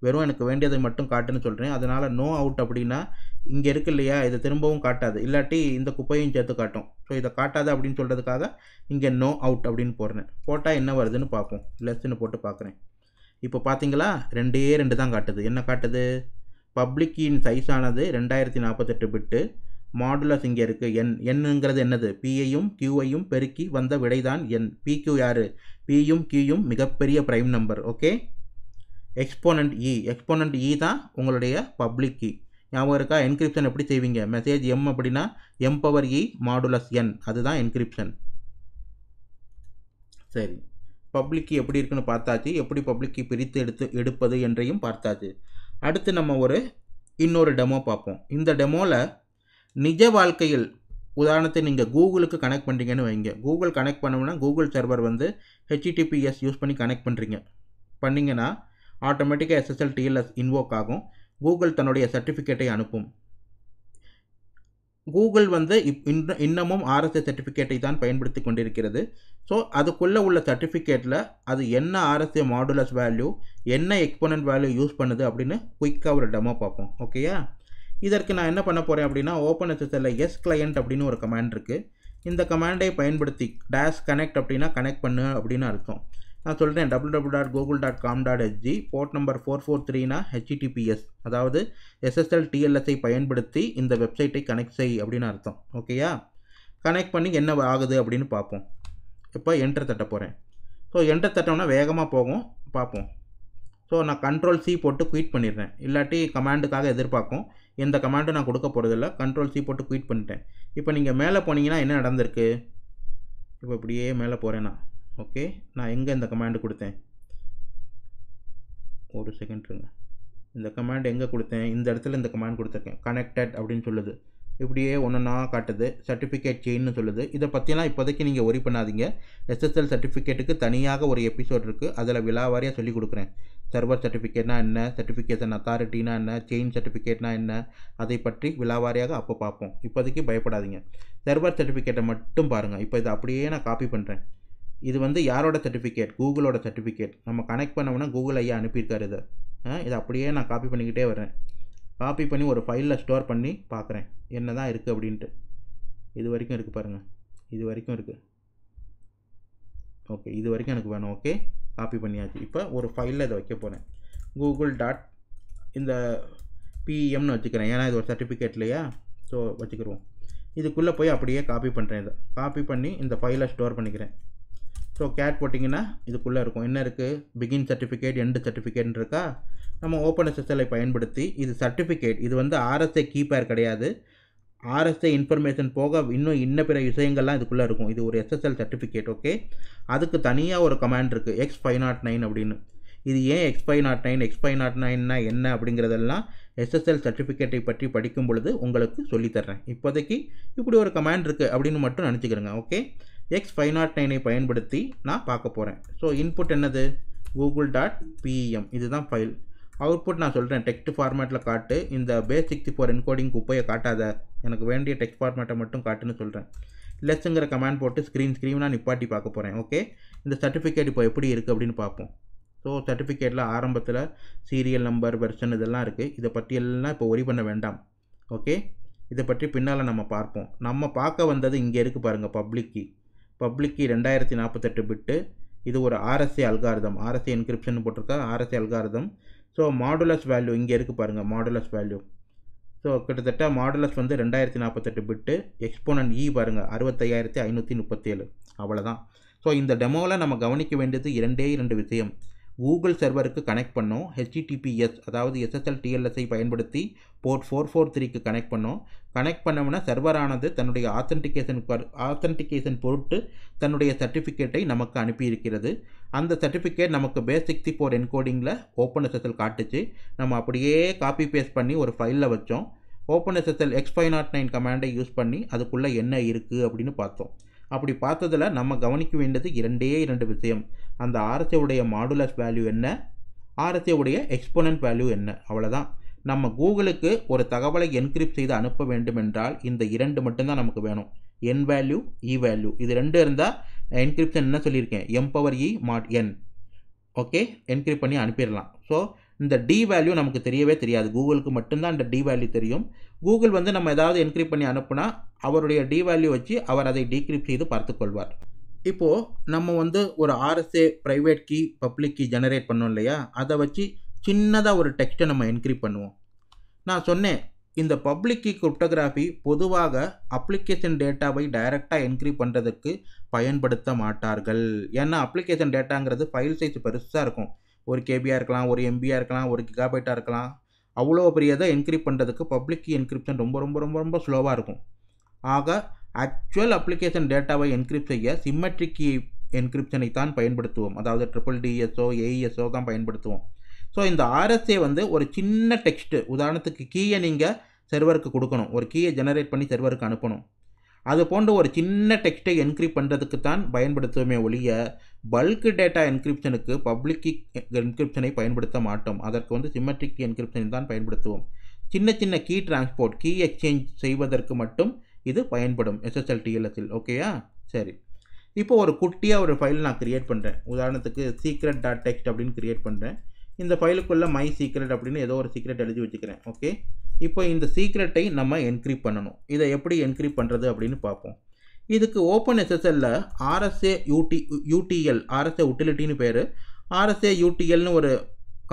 வெறும் எனக்கு வேண்டியதை மட்டும் காட்டுன்னு சொல்கிறேன். அதனால் நோ அவுட் அப்படின்னா இங்கே இருக்கு இல்லையா, இதை திரும்பவும் காட்டாது, இல்லாட்டி இந்த குப்பையும் சேர்த்து காட்டும். ஸோ இதை காட்டாது அப்படின்னு சொல்கிறதுக்காக இங்கே நோ அவுட் அப்படின்னு போடுறேன். போட்டால் என்ன வருதுன்னு பார்ப்போம். லெஸ்ன்னு போட்டு பார்க்குறேன். இப்போ பார்த்தீங்களா, 2 தான் காட்டுது. என்ன காட்டுது? பப்ளிக் கீயின் சைஸானது 2048 பிட்டு. மாடுலஸ் இங்கே இருக்குது, என்னங்கிறது என்னது? பியையும் கியூவையும் பெருக்கி வந்த விடை தான் என். பிக்யூ யார்? பியும் கியூயும் மிகப்பெரிய ப்ரைம் நம்பர். ஓகே, எக்ஸ்போனண்ட் இ தான் உங்களுடைய பப்ளிக் கீ. ஞாபகம் இருக்கா? என்கிரிப்ஷன் எப்படி செய்வீங்க? மெசேஜ் எம் அப்படின்னா m⁻e மாடுலஸ் n, அதுதான் என்கிரிப்ஷன். சரி, பப்ளிக் கீ எப்படி இருக்குன்னு பார்த்தாச்சு. எப்படி பப்ளிக் கீ பிரித்து எடுப்பது என்றையும் பார்த்தாச்சு. அடுத்து நம்ம இன்னொரு டெமோ பார்ப்போம். இந்த டெமோவில் நிஜ வாழ்க்கையில் உதாரணத்தை நீங்கள் கூகுளுக்கு கனெக்ட் பண்ணுறீங்கன்னு வைங்க. கூகுள் கனெக்ட் பண்ணோம்னா கூகுள் சர்வர் வந்து HTTPS யூஸ் பண்ணி கனெக்ட் பண்ணிங்கன்னா ஆட்டோமேட்டிக்காக SSL TLS இன்வோக் ஆகும். கூகுள் தன்னுடைய சர்டிஃபிகேட்டை அனுப்பும். கூகுள் வந்து இன்னமும் RSA சர்டிஃபிகேட்டை தான் பயன்படுத்தி கொண்டிருக்கிறது. ஸோ அதுக்குள்ளே உள்ள சர்டிஃபிகேட்டில் அது என்ன RSA மாடுலஸ் வேல்யூ, என்ன எக்ஸ்போனன்ட் வேல்யூ யூஸ் பண்ணுது அப்படின்னு குயிக்காக ஒரு டெமோ பார்ப்போம். ஓகேயா? இதற்கு நான் என்ன பண்ண போகிறேன் அப்படின்னா, ஓப்பன் எஸ்எஸ்எல்ல client அப்படின்னு ஒரு கமாண்ட் இருக்குது. இந்த கமாண்டை பயன்படுத்தி -connect அப்படின்னா கனெக்ட் பண்ணு அப்படின்னு அர்த்தம். நான் சொல்கிறேன் www.google.com.sg போர்ட் நம்பர் 443னா HTTPS, அதாவது SSL TLSஐ பயன்படுத்தி இந்த வெப்சைட்டை கனெக்ட் செய் அப்படின்னு அர்த்தம். ஓகேயா? கனெக்ட் பண்ணி என்ன ஆகுது அப்படின்னு பார்ப்போம். இப்போ என்டர் தட்ட போகிறேன். ஸோ என்டர் தட்டோம்னா வேகமாக போகும், பார்ப்போம். ஸோ நான் Ctrl+C போட்டு குயிட் பண்ணிடுறேன், இல்லாட்டி கமாண்டுக்காக எதிர்பார்க்கும். எந்த கமாண்டும் நான் கொடுக்க போகிறதில்ல. Ctrl+C போட்டு குயிட் பண்ணிட்டேன். இப்போ நீங்கள் மேலே போனீங்கன்னா என்ன நடந்திருக்கு? இப்போ இப்படியே மேலே போகிறேன் நான். ஓகே, நான் எங்கே இந்த கமாண்டு கொடுத்தேன்? ஒரு செகண்ட் இருங்க. இந்த கமாண்ட் எங்கே கொடுத்தேன்? இந்த இடத்துல இந்த கமாண்ட் கொடுத்துருக்கேன். கனெக்டட் அப்படின்னு சொல்லுது. இப்படியே ஒன்றா காட்டுது. சர்டிஃபிகேட் செயின்னு சொல்லுது. இதை பற்றிலாம் இப்போதைக்கு நீங்கள் ஒரி பண்ணாதீங்க. SSL சர்டிஃபிகேட்டுக்கு தனியாக ஒரு எபிசோட் இருக்குது, அதில் விலாவாரியாக சொல்லிக் கொடுக்குறேன். சர்வர் சர்டிஃபிகேட்னா என்ன, சர்டிஃபிகேஷன் அத்தாரிட்டினா என்ன, செயின் சர்டிஃபிகேட்னா என்ன, அதை பற்றி விலாவாரியாக அப்போ பார்ப்போம். இப்போதைக்கு பயப்படாதீங்க. சர்வர் சர்டிஃபிகேட்டை மட்டும் பாருங்கள். இப்போ இதை அப்படியே நான் காப்பி பண்ணுறேன். இது வந்து யாரோட சர்டிஃபிகேட்? கூகுளோட சர்டிஃபிகேட். நம்ம கனெக்ட் பண்ணோம்னா கூகுள் ஐயா அனுப்பியிருக்காரு இதை அப்படியே நான் காப்பி பண்ணிக்கிட்டே வரேன். காப்பி பண்ணி ஒரு ஃபைலில் ஸ்டோர் பண்ணி பார்க்குறேன் என்ன தான் இருக்குது அப்படின்ட்டு. இது வரைக்கும் இருக்குது பாருங்கள், இது வரைக்கும் இருக்குது. ஓகே, இது வரைக்கும் எனக்கு வேணும். ஓகே, காப்பி பண்ணியாச்சு. இப்போ ஒரு ஃபைலில் இதை வைக்க போகிறேன். கூகுள் டாட் இந்த PEMனு வச்சுக்கிறேன், ஏன்னா இது ஒரு சர்டிஃபிகேட் இல்லையா? ஸோ வச்சுக்கிடுவோம். இதுக்குள்ளே போய் அப்படியே காப்பி பண்ணுறேன். இதை காப்பி பண்ணி இந்த ஃபைலை ஸ்டோர் பண்ணிக்கிறேன். ஸோ கேட் போட்டிங்கன்னா இதுக்குள்ளே இருக்கும். என்ன இருக்குது? பிகின் சர்டிஃபிகேட், எண்டு சர்டிஃபிகேட்னு இருக்கா. நம்ம ஓப்பன்எஸ்எஸ்எல்லை பயன்படுத்தி இது சர்டிஃபிகேட், இது வந்து ஆர்எஸ்ஏ கீ பேர் கிடையாது. ஆர்எஸ்ஏ இன்ஃபர்மேஷன் போக இன்னும் பிற விஷயங்கள்லாம் இதுக்குள்ளே இருக்கும். இது ஒரு எஸ்எஸ்எல் சர்டிஃபிகேட். ஓகே, அதுக்கு தனியாக ஒரு கமாண்ட் இருக்குது, X509 அப்படின்னு. இது ஏன் X509, X509னா என்ன அப்படிங்கிறதெல்லாம் எஸ்எஸ்எல் சர்டிஃபிகேட்டை பற்றி படிக்கும் பொழுது உங்களுக்கு சொல்லித்தர்றேன். இப்போதைக்கு இப்படி ஒரு கமாண்ட் இருக்குது அப்படின்னு மட்டும் நினச்சிக்கிறேங்க. ஓகே, X509ஐ பயன்படுத்தி நான் பார்க்க போகிறேன். ஸோ இன்புட் என்னது? google.pem, இதுதான் ஃபைல். அவுட்புட் நான் சொல்கிறேன், டெக்ஸ்ட் ஃபார்மேட்டில் காட்டு. இந்த base64 என்கோடிங் குப்பையை காட்டாத, எனக்கு வேண்டிய டெக்ஸ்ட் ஃபார்மேட்டை மட்டும் காட்டுன்னு சொல்கிறேன். லெஸ்ஸுங்கிற கமாண்ட் போட்டு ஸ்க்ரீனாக நிப்பாட்டி பார்க்க போகிறேன். ஓகே, இந்த சர்டிஃபிகேட் இப்போ எப்படி இருக்குது அப்படின்னு பார்ப்போம். ஸோ சர்டிஃபிகேட்டில் ஆரம்பத்தில் சீரியல் நம்பர், வெர்ஷன் இதெல்லாம் இருக்குது. இதை பற்றியெல்லாம் இப்போ ஒரி பண்ண வேண்டாம். ஓகே, இதை பற்றி பின்னால் நம்ம பார்ப்போம். நம்ம பார்க்க வந்தது இங்கே இருக்குது பாருங்கள், பப்ளிக் கீ. பப்ளிக் கீ 2048 பிட்டு. இது ஒரு ஆர்எஸ்ஏ அல்காரிதம், ஆர்எஸ்ஏ என்கிரிப்ஷன் போட்டிருக்கா, RSA algorithm. So modulus value இங்கே இருக்குது பாருங்கள், மாடுலஸ் வேல்யூ. ஸோ கிட்டத்தட்ட மாடுலஸ் வந்து 2048 பிட்டு. எக்ஸ்போனன்ட் இ பாருங்கள், 65537. அவ்வளோதான். ஸோ இந்த டெமோவில் நம்ம கவனிக்க வேண்டியது 2 விஷயம். கூகுள் சர்வருக்கு கனெக்ட் பண்ணோம், HTTPS அதாவது SSL TLSஐ பயன்படுத்தி போர்ட் 443க்கு கனெக்ட் பண்ணோம். கனெக்ட் பண்ணோம்னா சர்வரானது தன்னுடைய ஆத்தென்டிகேஷன் பொருட்டு தன்னுடைய சர்டிஃபிகேட்டை நமக்கு அனுப்பியிருக்கிறது. அந்த சர்டிஃபிகேட் நமக்கு base64 என்கோடிங்கில் ஓப்பன்எஸ்எஸ்எல் காட்டுச்சு. நம்ம அப்படியே காப்பி பேஸ்ட் பண்ணி ஒரு ஃபைலில் வச்சோம். ஓப்பன்எஸ்எஸ்எல் X509 கமாண்டை யூஸ் பண்ணி அதுக்குள்ளே என்ன இருக்குது அப்படின்னு பார்த்தோம். அப்படி பார்த்ததில் நம்ம கவனிக்க வேண்டியது 2 விஷயம். அந்த ஆர்எஸ்ஏ உடைய மாடுலஸ் வேல்யூ என்ன, ஆர்எஸ்ஏ உடைய எக்ஸ்போனன்ட் வேல்யூ என்ன, அவ்வளோதான். நம்ம கூகுளுக்கு ஒரு தகவலை என்கிரிப்ட் செய்து அனுப்ப வேண்டும் என்றால் இந்த 2 மட்டும்தான் நமக்கு வேணும். என் வேல்யூ, இ வேல்யூ, இது 2 இருந்தால் என்கிரிப்ஷன் என்ன சொல்லியிருக்கேன், M⁻E mod n. Okay, encrypt பண்ணி அனுப்பிடலாம். ஸோ இந்த டி வேல்யூ நமக்கு தெரியவே தெரியாது, கூகுளுக்கு மட்டும்தான் இந்த டி வேல்யூ தெரியும். கூகுள் வந்து நம்ம ஏதாவது என்கிரிப்ட் பண்ணி அனுப்புனா அவருடைய டி வேல்யூ வச்சு அவர் அதை டீக்ரிப்ட் செய்து பார்த்துக்கொள்வார். இப்போது நம்ம வந்து ஒரு RSA private key, public key generate பண்ணோம் இல்லையா, அதை வச்சு சின்னதாக ஒரு டெக்ஸ்ட்டை நம்ம என்கிரிப்ட் பண்ணுவோம். நான் சொன்னேன், இந்த பப்ளிக் கீ கிரிப்டோகிராஃபி பொதுவாக அப்ளிகேஷன் டேட்டாவை டைரெக்டாக என்கிரிப்ட் பண்ணுறதுக்கு பயன்படுத்த மாட்டார்கள். ஏன்னா அப்ளிகேஷன் டேட்டாங்கிறது ஃபைல் சைஸ் பெருசாக இருக்கும். 1 KBயாக இருக்கலாம், 1 MBயாக இருக்கலாம், 1 GB இருக்கலாம். அவ்வளோ பெரியதை என்கிரிப்ட் பண்ணுறதுக்கு பப்ளிக் கீ என்கிரிப்ஷன் ரொம்ப ரொம்ப ரொம்ப ரொம்ப ஸ்லோவாக இருக்கும். ஆக ஆக்சுவல் அப்ளிகேஷன் டேட்டாவை என்கிரிப்ட் செய்ய சிம்மெட்ரிக் கீ என்கிரிப்ஷனை தான் பயன்படுத்துவோம். அதாவது SSSO, AESO தான் பயன்படுத்துவோம். ஸோ இந்த ஆர்எஸ்ஏ வந்து ஒரு சின்ன டெக்ஸ்ட்டு, உதாரணத்துக்கு கீயை நீங்கள் சர்வருக்கு கொடுக்கணும், ஒரு கீயை ஜெனரேட் பண்ணி சர்வருக்கு அனுப்பணும். அது போன்ற ஒரு சின்ன டெக்ஸ்ட்டை என்கிரிப்ட் பண்ணுறதுக்கு தான் பயன்படுத்துவோமே ஒழிய பல்க் டேட்டா என்கிரிப்ஷனுக்கு பப்ளிக் கீ என்கிரிப்ஷனை பயன்படுத்த மாட்டோம். அதற்கு வந்து சிம்மெட்ரிக் கீ என்கிரிப்ஷனை தான் பயன்படுத்துவோம். சின்ன கீ டிரான்ஸ்போர்ட், கீ எக்ஸ்சேஞ்ச் செய்வதற்கு மட்டும் இது பயன்படும் SSL TLSல். ஓகேயா? சரி, இப்போ ஒரு குட்டியாக ஒரு ஃபைல் நான் க்ரியேட் பண்ணுறேன். உதாரணத்துக்கு secret.txt அப்படின்னு க்ரியேட் பண்ணுறேன். இந்த ஃபைலுக்குள்ளே மை சீக்ரெட் அப்படின்னு ஏதோ ஒரு சீக்ரெட் எழுதி வச்சுக்கிறேன். ஓகே, இப்போ இந்த சீக்ரெட்டை நம்ம என்கிரிப்ட் பண்ணணும். இதை எப்படி என்கிரிப்ட் பண்ணுறது அப்படின்னு பார்ப்போம். இதுக்கு ஓப்பன்எஸ்எஸ்எல்ல RSA UTL, RSA யூட்டிலிட்டின்னு பேர், RSA UTLனு ஒரு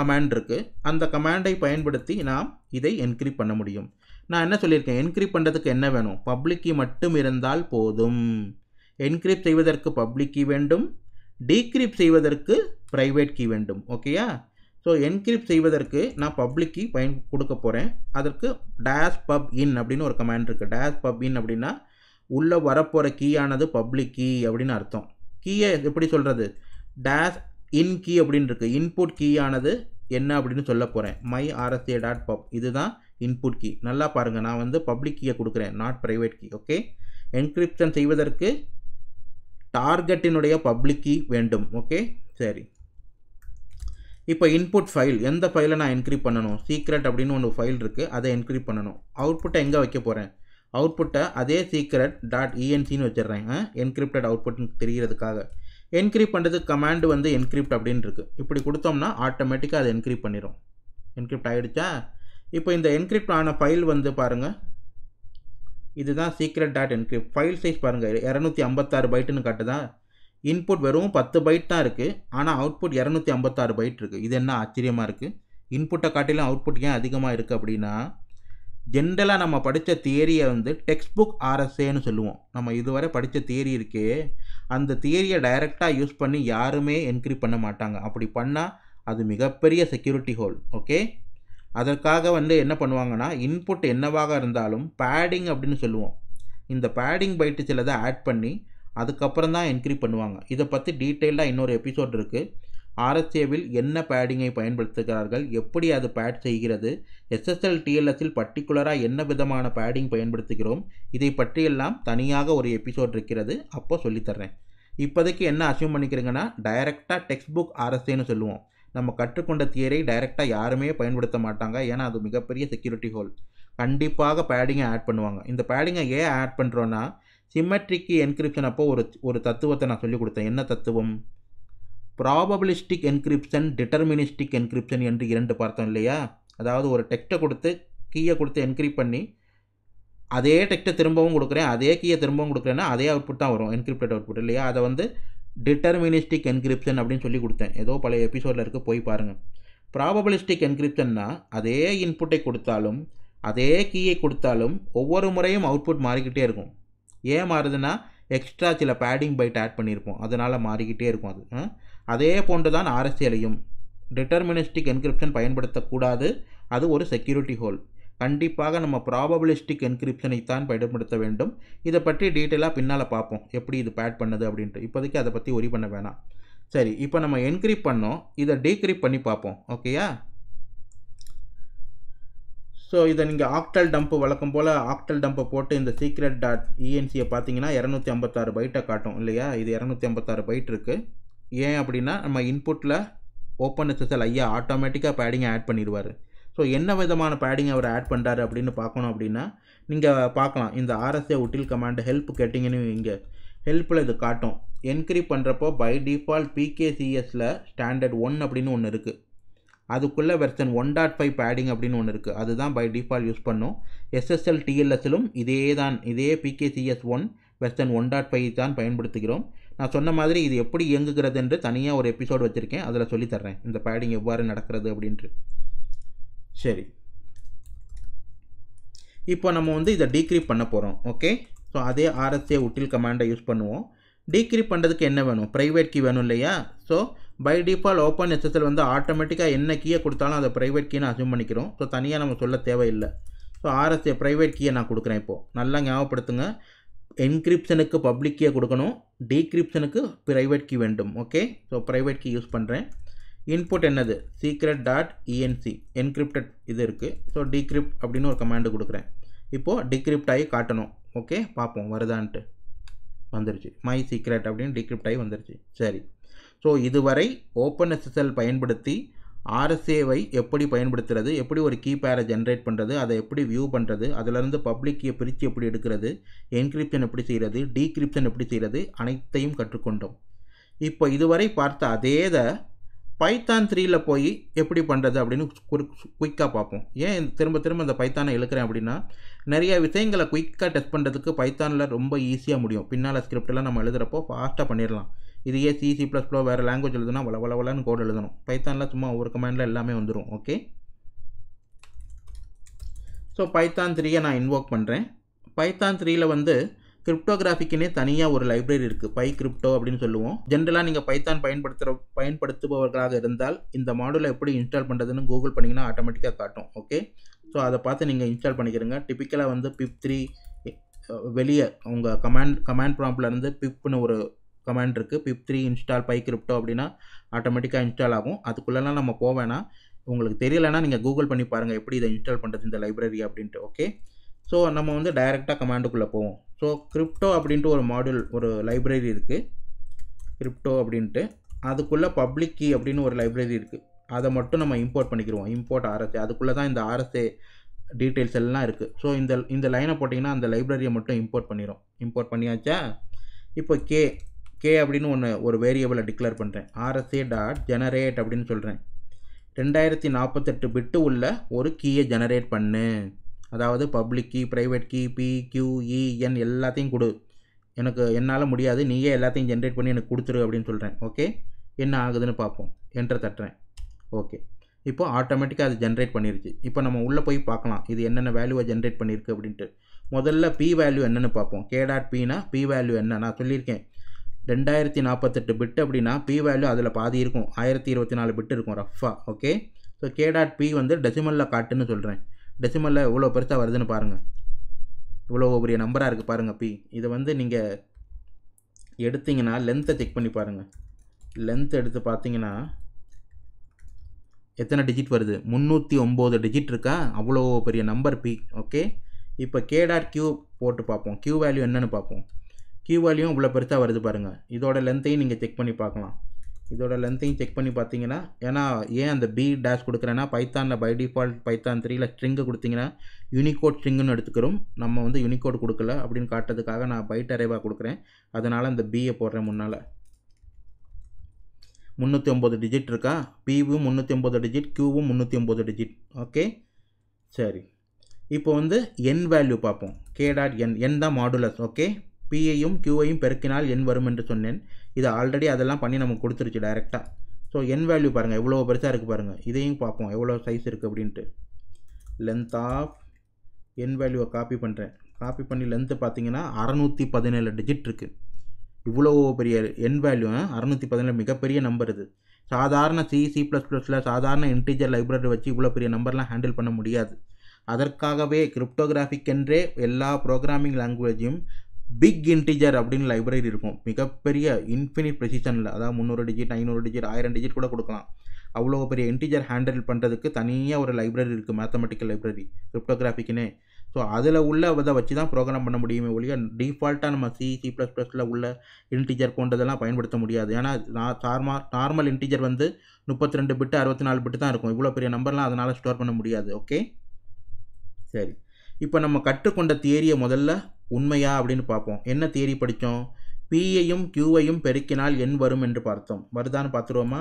கமாண்ட் இருக்குது. அந்த கமாண்டை பயன்படுத்தி நாம் இதை என்கிரிப்ட் பண்ண முடியும். நான் என்ன சொல்லியிருக்கேன், என்கிரிப்ட் பண்ணுறதுக்கு என்ன வேணும், பப்ளிக் கீ மட்டும் இருந்தால் போதும். என்கிரிப்ட் செய்வதற்கு பப்ளிக் கீ வேண்டும், டீக்ரிப்ட் செய்வதற்கு ப்ரைவேட் கீ வேண்டும். ஓகேயா? ஸோ என்கிரிப்ட் செய்வதற்கு நான் பப்ளிக் கீ கொடுக்க போகிறேன். அதற்கு -pub_in அப்படின்னு ஒரு கமாண்ட் இருக்குது. -pub_in அப்படின்னா உள்ளே வரப்போகிற கீயானது பப்ளிக் கீ அப்படின்னு அர்த்தம். கீயை எப்படி சொல்கிறது, -in கீ அப்படின்னு இருக்குது. இன்புட் கீயானது என்ன அப்படின்னு சொல்ல போகிறேன், myRSA.pub, இதுதான் இன்புட் கீ. நல்லா பாருங்கள், நான் வந்து பப்ளிக் கீயை கொடுக்குறேன், not private key. Okay, encryption செய்வதற்கு டார்கெட்டினுடைய பப்ளிக் கீ வேண்டும். ஓகே, சரி. இப்போ இன்புட் ஃபைல், எந்த ஃபைலை நான் என்கிரிப்ட் பண்ணணும், சீக்ரெட் அப்படின்னு ஒன்று ஃபைல் இருக்குது, அதை என்கிரிப்ட் பண்ணணும். அவுட்புட்டை எங்கே வைக்க போகிறேன், அவுட்புட்டை அதே secret.enc வச்சிடுறேன், என்கிரிப்டட் அவுட்புட்னு தெரிகிறதுக்காக. என்கிரிப்ட் பண்ணுறதுக்கு கமாண்டு வந்து என்கிரிப்ட் அப்படின்னு இருக்குது. இப்படி கொடுத்தோம்னா ஆட்டோமேட்டிக்காக அதை என்கிரிப்ட் பண்ணிடும். என்கிரிப்ட் ஆகிடுச்சா? இப்போ இந்த என்கிரிப்ட் ஆன ஃபைல் வந்து பாருங்கள், இதுதான் secret.encrypt. ஃபைல் சைஸ் பாருங்கள், 256 பைட்டுன்னு காட்டுதா. இன்புட் வெறும் 10 பைட் தான் இருக்குது, ஆனால் அவுட்புட் 256 பைட் இருக்குது. இது என்ன ஆச்சரியமாக இருக்குது, இன்புட்டை காட்டிலும் அவுட்புட் ஏன் அதிகமாக இருக்குது அப்படின்னா, ஜென்ரலாக நம்ம படித்த தியரியை வந்து டெக்ஸ்ட் புக் ஆர்எஸ்ஏன்னு சொல்லுவோம். நம்ம இதுவரை படித்த தியரி இருக்கே, அந்த தியரியை டைரெக்டாக யூஸ் பண்ணி யாருமே என்கிரிப்ட் பண்ண மாட்டாங்க. அப்படி பண்ணால் அது மிகப்பெரிய செக்யூரிட்டி ஹோல். ஓகே, அதற்காக வந்து என்ன பண்ணுவாங்கன்னா, இன்புட் என்னவாக இருந்தாலும் பேடிங் அப்படின்னு சொல்லுவோம். இந்த பேடிங் பைட்டு சிலதை ஆட் பண்ணி அதுக்கப்புறம் தான் என்கிரிப்ட் பண்ணுவாங்க. இதை பற்றி டீட்டெயிலாக இன்னொரு எபிசோட் இருக்குது. ஆர்எஸ்ஏவில் என்ன பேடிங்கை பயன்படுத்துகிறார்கள், எப்படி அது பேட் செய்கிறது, SSL TLSல் பர்டிகுலராக என்ன விதமான பேடிங் பயன்படுத்துகிறோம், இதை பற்றியெல்லாம் தனியாக ஒரு எபிசோட் இருக்கிறது, அப்போ சொல்லித்தர்றேன். இப்போதைக்கு என்ன அசியூம் பண்ணிக்கிறீங்கன்னா, டைரெக்டாக டெக்ஸ்ட் புக் ஆர்எஸ்ஏன்னு சொல்லுவோம். நம்ம கற்றுக்கொண்ட தியரி டைரெக்டாக யாருமே பயன்படுத்த மாட்டாங்க. ஏன்னா அது மிகப்பெரிய செக்யூரிட்டி ஹோல். கண்டிப்பாக பேடிங்கை ஆட் பண்ணுவாங்க. இந்த பேடிங்கை ஏன் ஆட் பண்ணுறோன்னா, சிமெட்ரிக் என்கிரிப்ஷன் அப்போ ஒரு தத்துவத்தை நான் சொல்லிக் கொடுத்தேன். என்ன தத்துவம்? ப்ராபபிலிஸ்டிக் என்கிரிப்ஷன், டிட்டர்மினிஸ்டிக் என்கிரிப்ஷன் என்று 2 பார்த்தோம் இல்லையா? அதாவது ஒரு டெக்ஸ்ட்டை கொடுத்து கீயை கொடுத்து என்கிரிப்ட் பண்ணி அதே டெக்ஸ்ட்டை திரும்பவும் கொடுக்குறேன், அதே கீயை திரும்பவும் கொடுக்குறேன்னா அதே அவுட்புட் தான் வரும், என்கிரிப்டட் அவுட்புட் இல்லையா? அதை வந்து டிட்டர்மினிஸ்டிக் என்கிரிப்ஷன் அப்படின்னு சொல்லி கொடுத்தேன். ஏதோ பழைய எபிசோடில் இருக்குது, போய் பாருங்கள். ப்ராபபிலிஸ்டிக் என்கிரிப்ஷன்னா அதே இன்புட்டை கொடுத்தாலும் அதே கீயை கொடுத்தாலும் ஒவ்வொரு முறையும் அவுட்புட் மாறிக்கிட்டே இருக்கும். ஏன் மாறுதுன்னா, எக்ஸ்ட்ரா சில பேடிங் பைட் ஆட் பண்ணியிருப்போம், அதனால் மாறிக்கிட்டே இருக்கும் அது. அதே போன்று தான் ஆர்எஸ்ஏலையும் டிட்டர்மினிஸ்டிக் என்கிரிப்ஷன் பயன்படுத்தக்கூடாது. அது ஒரு செக்யூரிட்டி ஹோல். கண்டிப்பாக நம்ம ப்ராபபிலிஸ்டிக் என்கிரிப்ஷனை தான் பயன்படுத்த வேண்டும். இதை பற்றி டீட்டெயிலாக பின்னால் பார்ப்போம், எப்படி இது பேட் பண்ணுது அப்படின்ட்டு. இப்போதைக்கு அதை பற்றி ஒரி பண்ண வேணாம். சரி, இப்போ நம்ம என்கிரிப்ட் பண்ணோம், இதை டீக்ரிப்ட் பண்ணி பார்ப்போம். ஓகேயா? ஸோ இதை நீங்கள் ஆக்டல் டம்ப்பு வழக்கம் போல் ஆக்டல் டம்பை போட்டு இந்த secret.enc பார்த்தீங்கன்னா 256 பைட்டை காட்டும் இல்லையா? இது 256 பைட் இருக்குது. ஏன் அப்படின்னா, நம்ம இன்புட்டில் openssl ஐயா ஆட்டோமேட்டிக்காக பேடிங்கை ஆட் பண்ணிடுவார். ஸோ என்ன விதமான பேடிங் அவர் ஆட் பண்ணுறாரு அப்படின்னு பார்க்கணும் அப்படின்னா, நீங்கள் பார்க்கலாம், இந்த RSA util கமாண்ட் ஹெல்ப் கேட்டிங்கன்னு இங்கே ஹெல்ப்பில் இது காட்டும். என்கிரிப்ட் பண்ணுறப்போ பை டிஃபால்ட் PKCSல ஸ்டாண்டர்ட் 1 அப்படின்னு ஒன்று இருக்குது. அதுக்குள்ளே வெர்ஷன் 1.5 பேடிங் அப்படின்னு ஒன்று இருக்குது. அதுதான் பை டிஃபால்ட் யூஸ் பண்ணும். SSL TLSலும் இதே PKCS1 வெர்ஷன் 1.5 தான் பயன்படுத்துகிறோம். நான் சொன்ன மாதிரி இது எப்படி இயங்குகிறது என்று தனியாக ஒரு எபிசோடு வச்சுருக்கேன், அதில் சொல்லித்தர்றேன் இந்த பேடிங் எவ்வாறு நடக்கிறது அப்படின்ட்டு. சரி, இப்போ நம்ம வந்து இதை டீக்ரிப்ட் பண்ண போகிறோம். ஓகே, ஸோ அதே RSA util கமாண்டை யூஸ் பண்ணுவோம். டீக்ரிப்ட் பண்ணுறதுக்கு என்ன வேணும்? ப்ரைவேட் கீ வேணும் இல்லையா? ஸோ பை டிஃபால்ட் openssl வந்து ஆட்டோமேட்டிக்காக என்ன கீயை கொடுத்தாலும் அதை ப்ரைவேட் கீன்னு அசியூம் பண்ணிக்கிறோம். ஸோ தனியாக நம்ம சொல்ல தேவையில்லை. ஸோ RSA ப்ரைவேட் கீயை நான் கொடுக்குறேன். இப்போது நல்லா ஞாபகப்படுத்துங்க, என்கிரிப்ஷனுக்கு பப்ளிக் கீயை கொடுக்கணும், டீக்ரிப்ஷனுக்கு ப்ரைவேட் கீ வேண்டும். Okay, so private key use பண்ணுறேன். இன்புட் என்னது? secret.enc என்கிரிப்டட் இது இருக்குது. ஸோ decrypt அப்படின்னு ஒரு கமாண்டு கொடுக்குறேன். இப்போது டிக்ரிப்ட் ஆகி காட்டணும். ஓகே, பார்ப்போம் வருதான்ட்டு. வந்துருச்சு, மை சீக்ரெட் அப்படின்னு டிக்ரிப்ட் ஆகி வந்துருச்சு. சரி, ஸோ இதுவரை openssl பயன்படுத்தி RSAவை எப்படி பயன்படுத்துறது, எப்படி ஒரு கீ பேரை ஜென்ரேட் பண்ணுறது, அதை எப்படி வியூ பண்ணுறது, அதிலிருந்து பப்ளிக் கீயை பிரித்து எப்படி எடுக்கிறது, என்கிரிப்ஷன் எப்படி செய்கிறது, டீக்ரிப்ஷன் எப்படி செய்கிறது, அனைத்தையும் கற்றுக்கொண்டோம். இப்போ இதுவரை பார்த்த அதே பைத்தான் 3ல் போய் எப்படி பண்ணுறது அப்படின்னு குயிக்காக பார்ப்போம். ஏன் திரும்ப திரும்ப இந்த பைத்தானை இழுக்கிறேன் அப்படின்னா, நிறைய விஷயங்களை குயிக்காக டெஸ்ட் பண்ணுறதுக்கு பைத்தானில் ரொம்ப ஈஸியாக முடியும். பின்னால் ஸ்கிரிப்டெல்லாம் நம்ம எழுதுகிறப்போ ஃபாஸ்ட்டாக பண்ணிடலாம். இதையே C++ வேறு லாங்குவேஜ் எழுதுனா வளவளன்னு கோட் எழுதணும். பைத்தானில் சும்மா ஒரு கமாண்டில் எல்லாமே வந்துடும். ஓகே, ஸோ பைத்தான் 3யை நான் இன்வோக் பண்ணுறேன். பைத்தான் 3ல் வந்து கிரிப்டோகிராஃபிக்குன்னே தனியாக ஒரு லைப்ரரி இருக்குது, PyCrypto அப்படின்னு சொல்லுவோம். ஜென்ரலாக நீங்கள் பைத்தான் பயன்படுத்துபவர்களாக இருந்தால் இந்த மாடலை எப்படி இன்ஸ்டால் பண்ணுறதுன்னு கூகுள் பண்ணிங்கன்னா ஆட்டோமேட்டிக்காக காட்டும். ஓகே, ஸோ அதை பார்த்து நீங்கள் இன்ஸ்டால் பண்ணிக்கிறங்க. டிப்பிக்கலாக வந்து pip3 வெளியே உங்கள் கமாண்ட் ப்ராம்ப்ட்லேருந்து pipன்னு ஒரு கமாண்ட் இருக்குது, pip3 இன்ஸ்டால் PyCrypto அப்படின்னா ஆட்டோமேட்டிக்காக இன்ஸ்டால் ஆகும். அதுக்குள்ளெல்லாம் நம்ம போவேன்னா, உங்களுக்கு தெரியலைன்னா நீங்கள் கூகுள் பண்ணி பாருங்கள் எப்படி இதை இன்ஸ்டால் பண்ணுறது இந்த லைப்ரரி அப்படின்ட்டு. ஓகே, ஸோ நம்ம வந்து டைரெக்டாக கமாண்டுக்குள்ளே போவோம். ஸோ கிரிப்டோ அப்படின்ட்டு ஒரு மாடியூல், ஒரு லைப்ரரி இருக்குது கிரிப்டோ அப்படின்ட்டு. அதுக்குள்ளே பப்ளிக் கீ அப்படின்னு ஒரு லைப்ரரி இருக்குது. அதை மட்டும் நம்ம இம்போர்ட் பண்ணிக்கிடுவோம். இம்போர்ட் RSA, அதுக்குள்ளே தான் இந்த RSA டீட்டெயில்ஸ் எல்லாம் இருக்குது. ஸோ இந்த லைனை போட்டிங்கன்னா அந்த லைப்ரரியை மட்டும் இம்போர்ட் பண்ணிடும். இம்போர்ட் பண்ணியாச்சா? இப்போ கே அப்படின்னு ஒரு வேரியபிளை டிக்ளேர் பண்ணுறேன். RSA.generate அப்படின்னு சொல்கிறேன். 2048 பிட்டு உள்ள ஒரு கீயை ஜெனரேட் பண்ணு. அதாவது public key, private key, PQEN எல்லாத்தையும் கொடு. என்னால் முடியாது, நீயே எல்லாத்தையும் ஜென்ரேட் பண்ணி எனக்கு கொடுத்துரு அப்படின்னு சொல்கிறேன். ஓகே, என்ன ஆகுதுன்னு பார்ப்போம். என்டர் தட்டுறேன். ஓகே, இப்போ ஆட்டோமேட்டிக்காக அது ஜென்ரேட் பண்ணிருச்சு. இப்போ நம்ம உள்ளே போய் பார்க்கலாம் இது என்னென்ன வேல்யூவை ஜென்ரேட் பண்ணியிருக்கு அப்படின்ட்டு. முதல்ல பி வேல்யூ என்னென்னு பார்ப்போம். k.pனா பி வேல்யூ என்ன, நான் சொல்லியிருக்கேன் 2048 பிட் அப்படின்னா பி வேல்யூ அதில் பாதி இருக்கும், 1024 பிட் இருக்கும் ரஃபாக. ஓகே, ஸோ k.p வந்து டெசிமலில் காட்டுன்னு சொல்கிறேன். டெசிமலில் எவ்வளோ பெருசாக வருதுன்னு பாருங்கள், இவ்வளோ பெரிய நம்பராக இருக்குது பாருங்கள் பி. இதை வந்து நீங்கள் எடுத்திங்கன்னா லென்த்தை செக் பண்ணி பாருங்கள். லென்த் எடுத்து பார்த்தீங்கன்னா எத்தனை டிஜிட் வருது, 309 டிஜிட் இருக்கா, அவ்வளோ பெரிய நம்பர் பி. ஓகே, இப்போ k.q போட்டு பார்ப்போம், q வேல்யூ என்னன்னு பார்ப்போம். q வேல்யூ இவ்வளோ பெருசாக வருது பாருங்கள். இதோட லென்த்தையும் நீங்கள் செக் பண்ணி பார்க்கலாம். இதோட லென்த்தையும் செக் பண்ணி பார்த்தீங்கன்னா, ஏன்னா ஏன் அந்த பி டேஷ் கொடுக்குறேன்னா பைத்தானில் பை டிஃபால்ட் பைத்தான் 3ல் ஸ்ட்ரிங்கு கொடுத்தீங்கன்னா யூனிகோட் ஸ்ட்ரிங்குன்னு எடுத்துக்கிறோம். நம்ம வந்து யூனிகோட் கொடுக்கல அப்படின்னு காட்டுறதுக்காக நான் பைட் அரேவாக கொடுக்குறேன். அதனால் அந்த பியை போடுறேன் முன்னால். 309 டிஜிட் இருக்கா, பிவும் 309 டிஜிட், க்யூவும் 309 டிஜிட். ஓகே, சரி. இப்போ வந்து என் வேல்யூ பார்ப்போம். k.n, n தான் மாடுலஸ். ஓகே, பியையும் க்யூவையும் பெருக்கினால் n வரும் என்று சொன்னேன். இது ஆல்ரெடி அதெல்லாம் பண்ணி நமக்கு கொடுத்துருச்சு டைரெக்டாக. ஸோ என் வேல்யூ பாருங்கள் எவ்வளோ பெருசாக இருக்குது பாருங்கள். இதையும் பார்ப்போம் எவ்வளோ சைஸ் இருக்குது அப்படின்ட்டு. லென்த் ஆஃப் என் வேல்யூவை காப்பி பண்ணுறேன். காப்பி பண்ணி லென்த்து பார்த்தீங்கன்னா 617 டிஜிட் இருக்குது. இவ்வளோ பெரிய என் வேல்யூ 617 மிகப்பெரிய நம்பர். இது சாதாரண C++ல் சாதாரண இன்டீஜர் லைப்ரரி வச்சு இவ்வளோ பெரிய நம்பர்லாம் ஹேண்டில் பண்ண முடியாது. அதற்காகவே கிரிப்டோகிராஃபிக் என்றே எல்லா ப்ரோக்ராமிங் லாங்குவேஜையும் பிக் இன்டீஜர் அப்படின்னு லைப்ரரி இருக்கும். மிகப்பெரிய இன்ஃபினிட் ப்ரெசிஷனில், அதாவது 300 டிஜிட் 500 டிஜிட் 1000 டிஜிட் கூட கொடுக்கலாம். அவ்வளோ பெரிய இன்டீஜர் ஹேண்டில் பண்ணுறதுக்கு தனியாக ஒரு லைப்ரரி இருக்குது, மேத்தமெட்டிக்கல் லைப்ரரி கிரிப்டோகிராஃபிக்குன்னே. ஸோ அதில் உள்ள இதை வச்சு தான் ப்ரோக்ராம் பண்ண முடியுமே ஒழிய டிஃபால்ட்டாக நம்ம C++ல் உள்ள இன்டீஜர் போன்றதெல்லாம் பயன்படுத்த முடியாது. ஏன்னா நார்மல் இன்டீஜர் வந்து 32 பிட்டு 64 பிட்டு தான் இருக்கும். இவ்வளோ பெரிய நம்பர்லாம் அதனால் ஸ்டோர் பண்ண முடியாது. ஓகே, சரி. இப்போ நம்ம கற்றுக்கொண்ட தியரியை முதல்ல உண்மையா அப்படின்னு பார்ப்போம். என்ன தியரி படித்தோம்? பியையும் க்யூவையும் பெருக்கினால் n வரும் என்று பார்த்தோம். வருதான்னு பார்த்துருவோமா?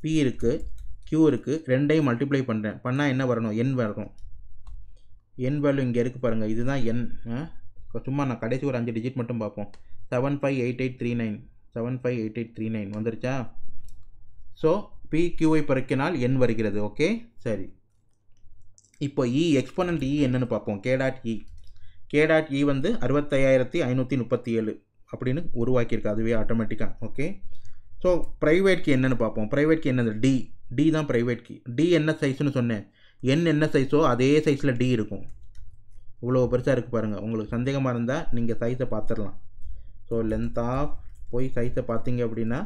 பி இருக்குது, க்யூ இருக்குது, ரெண்டையும் மல்டிப்ளை பண்ணுறேன். பண்ணால் என்ன வரணும்? n வரணும். n வேல்யூ இங்கே இருக்குது பாருங்கள், இதுதான் n. சும்மா நான் கடைசி ஒரு 5 டிஜிட் மட்டும் பார்ப்போம். 758839 758839 வந்துருச்சா? ஸோ பி க்யூவை பெருக்கினால் n வருகிறது. ஓகே, சரி. இப்போ எக்ஸ்போனன்ட் என்னன்னு பார்ப்போம். k.e வந்து 65537 அப்படின்னு உருவாக்கியிருக்கு அதுவே ஆட்டோமேட்டிக்காக. ஓகே, ஸோ ப்ரைவேட் கீ என்னென்னு பார்ப்போம். ப்ரைவேட் கீ என்னது? டி தான் ப்ரைவேட் கீ. டி என்ன சைஸ்னு சொன்னேன், n என்ன சைஸோ அதே சைஸில் டி இருக்கும். இவ்வளோ பெருசாக இருக்குது பாருங்கள். உங்களுக்கு சந்தேகமாக இருந்தால் நீங்கள் சைஸை பார்த்துடலாம். ஸோ லென்த் ஆஃப் போய் சைஸை பார்த்தீங்க அப்படின்னா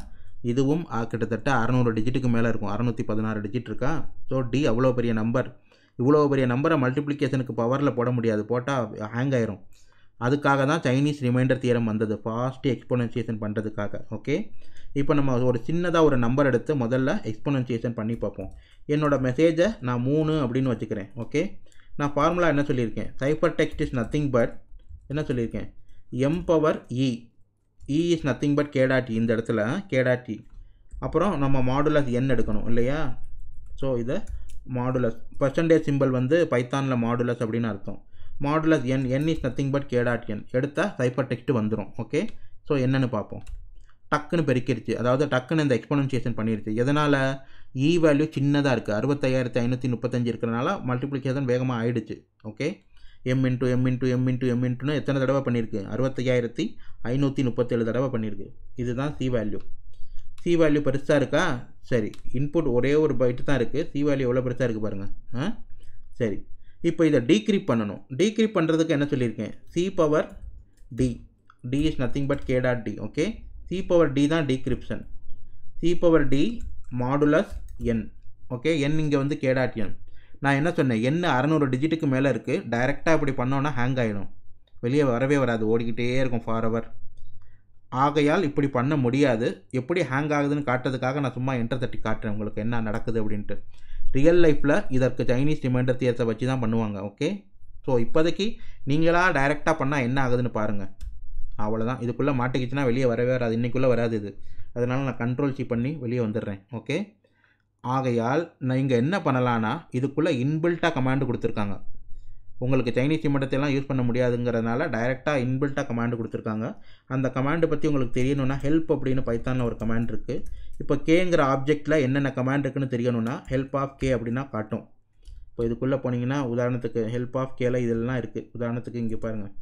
இதுவும் கிட்டத்தட்ட 600 டிஜிட்டுக்கு மேலே இருக்கும். 616 டிஜிட் இருக்கா? ஸோ டி அவ்வளோ பெரிய நம்பர். இவ்வளோ பெரிய நம்பரை மல்டிப்ளிகேஷனுக்கு பவரில் போட முடியாது, போட்டால் ஹேங் ஆயிரும். அதுக்காக தான் சைனீஸ் ரிமைண்டர் தியரம் வந்தது, ஃபாஸ்ட்டு எக்ஸ்போனன்சியேஷன் பண்ணுறதுக்காக. ஓகே, இப்போ நம்ம ஒரு சின்னதாக ஒரு நம்பர் எடுத்து முதல்ல எக்ஸ்போனன்சியேஷன் பண்ணி பார்ப்போம். என்னோடய மெசேஜை நான் 3 அப்படின்னு வச்சுக்கிறேன். ஓகே, நான் ஃபார்முலா என்ன சொல்லியிருக்கேன்? Cipher text is nothing but என்ன சொல்லியிருக்கேன்? m/e is nothing but k.e. இந்த இடத்துல k.e. அப்புறம் நம்ம மாடுலஸ் n எடுக்கணும் இல்லையா? ஸோ இதை மாடுலஸ் பர்சன்டேஜ் சிம்பிள் வந்து பைத்தானில் மாடுலஸ் அப்படின்னு அர்த்தம். Modulus n is nothing but k.n எடுத்தால் சைஃபர் டெக்ஸ்ட் வந்துடும். ஓகே, ஸோ என்னென்னு பார்ப்போம். டக்குன்னு பெருக்கிடுச்சு, அதாவது டக்குன்னு இந்த எக்ஸ்போனன்சியேஷன் பண்ணிடுச்சு. எதனால்? வேல்யூ சின்னதாக இருக்குது, 65535 இருக்கிறனால மல்டிப்ளிகேஷன் வேகமாக ஆயிடுச்சு. ஓகே, m எத்தனை தடவை பண்ணியிருக்கு? 65537 தடவை பண்ணியிருக்கு. இதுதான் சி வேல்யூ. சி வேல்யூ பெருசாக இருக்கா? சரி, இன்புட் ஒரே ஒரு பைட்டு தான் இருக்குது. சி வேல்யூ எவ்வளோ பெருசாக இருக்குது பாருங்கள். சரி, இப்போ இதை டீக்ரிப் பண்ணணும். டீக்ரிப் பண்ணுறதுக்கு என்ன சொல்லியிருக்கேன்? C/d is nothing but k.d. Okay, C/d தான் decryption. C/d modulus n. Okay, n இங்கே வந்து k.n. நான் என்ன சொன்னேன்? n 600 டிஜிட்டுக்கு மேலே இருக்குது. டைரெக்டாக இப்படி பண்ணோன்னா ஹேங் ஆகிடும், வெளியே வரவே வராது, ஓடிக்கிட்டே இருக்கும் ஃபார்எவர். ஆகையால் இப்படி பண்ண முடியாது. எப்படி ஹேங் ஆகுதுன்னு காட்டுறதுக்காக நான் சும்மா என்டர் தட்டி காட்டுறேன் உங்களுக்கு என்ன நடக்குது அப்படின்ட்டு. ரியல் லைஃப்பில் இதற்கு சைனீஸ் ரிமைண்டர் தியரத்தை வச்சு தான் பண்ணுவாங்க. ஓகே, ஸோ இப்போதைக்கு நீங்களாக டைரெக்டாக பண்ணால் என்ன ஆகுதுன்னு பாருங்கள். அவ்வளோதான், இதுக்குள்ளே மாட்டிக்கிச்சுன்னா வெளியே வரவே வராது, இன்றைக்குள்ளே வராது இது. அதனால் நான் கண்ட்ரோல் பண்ணி வெளியே வந்துடுறேன். ஓகே, ஆகையால் நான் இங்கே என்ன பண்ணலான்னா இதுக்குள்ளே இன்பில்ட்டாக கமாண்டு கொடுத்துருக்காங்க. உங்களுக்கு சைனீஸ் சிம்பளத்தையெல்லாம் யூஸ் பண்ண முடியாதுங்கிறதுனால டைரெக்டாக இன்பில்ட்டாக கமாண்ட் கொடுத்துருக்காங்க. அந்த கமாண்டு பற்றி உங்களுக்கு தெரியணும்னா ஹெல்ப் அப்படின்னு பைத்தானில் ஒரு கமாண்ட் இருக்குது. இப்போ கேங்கிற ஆப்ஜெக்டில் என்னென்ன கமாண்ட் இருக்குன்னு தெரியணும்னா ஹெல்ப் ஆஃப் கே அப்படின்னா காட்டும். இப்போ இதுக்குள்ளே போனீங்கன்னா உதாரணத்துக்கு ஹெல்ப் ஆஃப் கேல இதெல்லாம் இருக்குது. உதாரணத்துக்கு இங்கே பாருங்கள்,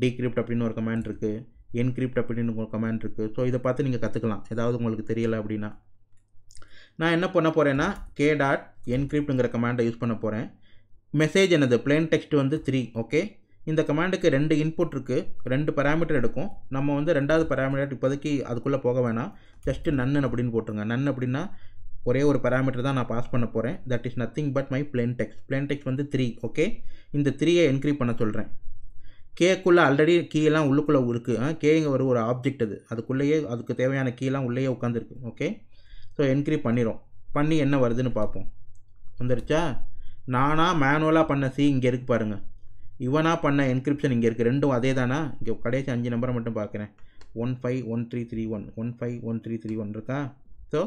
decrypt அப்படின்னு ஒரு கமாண்ட் இருக்குது, encrypt அப்படின்னு ஒரு கமாண்ட் இருக்குது. ஸோ இதை பார்த்து நீங்கள் கற்றுக்கலாம் ஏதாவது உங்களுக்கு தெரியலை அப்படின்னா. நான் என்ன பண்ண போகிறேன்னா k.encryptங்கிற கமாண்டை யூஸ் பண்ண போகிறேன். மெசேஜ் என்னது, பிளெயின் டெக்ஸ்ட் வந்து 3. ஓகே, இந்த கமாண்டுக்கு 2 இன்புட் இருக்குது, 2 பேராமீட்டர் எடுக்கும். நம்ம வந்து 2வது பேராமீட்டர் இப்போதைக்கு அதுக்குள்ளே போக வேணாம், ஜஸ்ட்டு நன்னு அப்படின்னு போட்டுருங்க. நன்னு அப்படின்னா ஒரே ஒரு பேராமீட்டர் தான் நான் பாஸ் பண்ண போகிறேன். That is nothing but my plain text. Plain text வந்து 3. ஓகே, இந்த 3யை என்க்ரிப்ட் பண்ண சொல்கிறேன். கேக்குள்ளே ஆல்ரெடி கீயெல்லாம் உள்ளுக்குள்ளே இருக்குது. கேங்க ஒரு ஆப்ஜெக்ட் அதுக்குள்ளேயே அதுக்கு தேவையான கீயெல்லாம் உள்ளேயே உட்காந்துருக்கு. ஓகே, ஸோ என்க்ரிப்ட் பண்ணிடும். பண்ணி என்ன வருதுன்னு பார்ப்போம். வந்துருச்சா? நானாக மேனுவலாக பண்ண சி இங்கே இருக்குது பாருங்கள், இவனாக பண்ண என்கிரிப்ஷன் இங்கே இருக்குது. ரெண்டும் அதே தானா? இங்கே கடைசி 5 நம்பரை மட்டும் பார்க்குறேன். 151331 151331 இருக்கா? ஸோ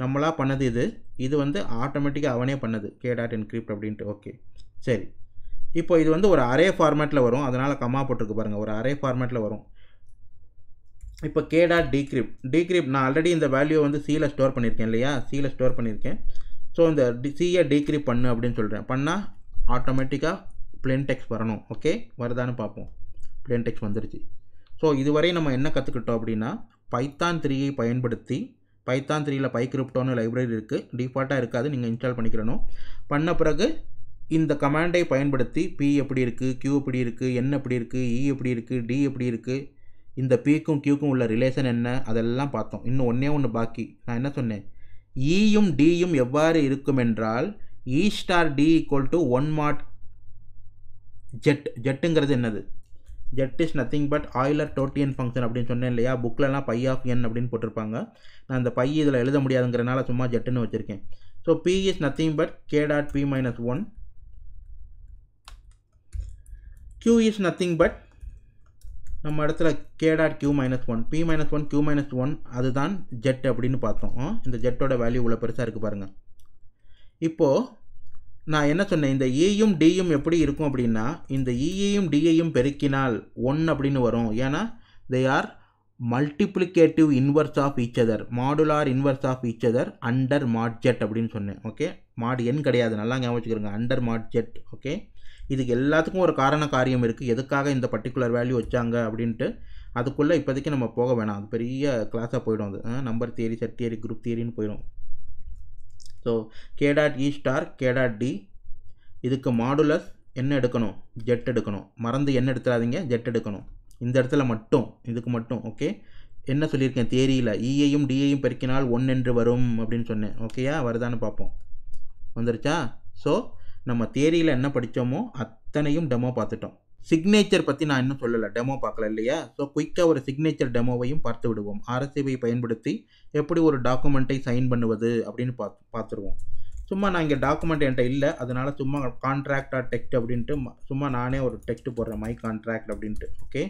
நம்மளாக பண்ணது இது வந்து ஆட்டோமேட்டிக்காக அவனே பண்ணது k.encrypt அப்படின்ட்டு. ஓகே, சரி. இப்போ இது வந்து ஒரு அரே ஃபார்மேட்டில் வரும், அதனால் கம்மா போட்டிருக்கு பாருங்கள், ஒரு அரே ஃபார்மேட்டில் வரும். இப்போ k.decrypt நான் ஆல்ரெடி இந்த வேல்யூவை வந்து சியில் ஸ்டோர் பண்ணியிருக்கேன் இல்லையா? சியில் ஸ்டோர் பண்ணியிருக்கேன். ஸோ இந்த சியை decrypt பண்ணு அப்படின்னு சொல்கிறேன். பண்ணால் ஆட்டோமேட்டிக்காக பிளெயின் டெக்ஸ்ட் வரணும். ஓகே, வருதான்னு பார்ப்போம். பிளெயின் டெக்ஸ்ட் வந்துருச்சு. ஸோ இதுவரை நம்ம என்ன கற்றுக்கிட்டோம் அப்படின்னா, பைத்தான் 3ஐ பயன்படுத்தி, பைத்தான் 3ல் பைக்ரிப்டோன்னு லைப்ரரி இருக்குது, டிஃபால்ட்டாக இருக்காது, நீங்கள் இன்ஸ்டால் பண்ணிக்கிறணும். பண்ண பிறகு இந்த கமாண்டை பயன்படுத்தி P எப்படி இருக்குது, Q எப்படி இருக்குது, N எப்படி இருக்குது, E எப்படி இருக்குது, D எப்படி இருக்குது, இந்த Pக்கும் Qக்கும் உள்ள ரிலேஷன் என்ன, அதெல்லாம் பார்த்தோம். இன்னும் ஒன்று பாக்கி. நான் என்ன சொன்னேன், ஈயும் டியும் எவ்வாறு இருக்கும் என்றால் E*D = 1 mod ஜெட். ஜெட்டுங்கிறது என்னது? Z is nothing but Euler totient function அப்படின்னு சொன்னேன் இல்லையா? புக்கிலலாம் பை ஆஃப் n அப்படின்னு போட்டிருப்பாங்க. நான் இந்த பை இதில் எழுத முடியாதுங்கிறனால சும்மா ஜெட்டுன்னு வச்சுருக்கேன். So P is nothing but k.P-1, Q is nothing but நம்ம இடத்துல k.Q-1, P-1, Q-1 அதுதான் ஜெட் அப்படின்னு பார்த்தோம். இந்த ஜெட்டோட வேல்யூ இவ்வளோ பெருசாக இருக்குது பாருங்கள். இப்போது நான் என்ன சொன்னேன், இந்த ஈயும் டியும் எப்படி இருக்கும் அப்படின்னா, இந்த ஈயையும் டியையும் பெருக்கினால் 1 அப்படின்னு வரும். ஏன்னா they are multiplicative inverse of each other, modular inverse of each other under mod Z அப்படின்னு சொன்னேன். ஓகே, மாட் எண் கிடையாது, நல்லா ஞாபகம் வச்சுக்கிறோங்க, அண்டர் மாட் ஜெட். ஓகே, இதுக்கு எல்லாத்துக்கும் ஒரு காரண காரியம் இருக்குது, எதுக்காக இந்த பர்டிகுலர் வேல்யூ வச்சாங்க அப்படின்ட்டு. அதுக்குள்ளே இப்போதைக்கு நம்ம போக வேணாம், அது பெரிய கிளாஸாக போயிடும். அது number theory, set theory, group தியரின்னு போயிடும். ஸோ k.E*, k.D இதுக்கு மாடுலஸ் என்ன எடுக்கணும், ஜெட் எடுக்கணும். மறந்து என்ன எடுத்துடாதீங்க, ஜெட் எடுக்கணும் இந்த இடத்துல மட்டும், இதுக்கு மட்டும். ஓகே, என்ன சொல்லியிருக்கேன் தியரியில், ஈயையும் டியையும் பெருக்கினால் 1 என்று வரும் அப்படின்னு சொன்னேன். ஓகேயா? வருதான்னு பார்ப்போம். வந்துருச்சா? ஸோ நம்ம தியரியில் என்ன படித்தோமோ அத்தனையும் டெமோ பார்த்துட்டோம். சிக்னேச்சர் பற்றி நான் இன்னும் சொல்லலை, டெமோ பார்க்கல இல்லையா? ஸோ குயிக்காக ஒரு சிக்னேச்சர் டெமோவையும் பார்த்து விடுவோம். RSA பயன்படுத்தி எப்படி ஒரு டாக்குமெண்ட்டை சைன் பண்ணுவது அப்படின்னு பார்த்துருவோம். சும்மா நான் இங்கே டாக்குமெண்ட் என்கிட்ட இல்லை, அதனால் சும்மா contract.text அப்படின்ட்டு சும்மா நானே ஒரு டெக்ஸ்ட் போடுறேன், மை கான்ட்ராக்ட் அப்படின்ட்டு. ஓகே,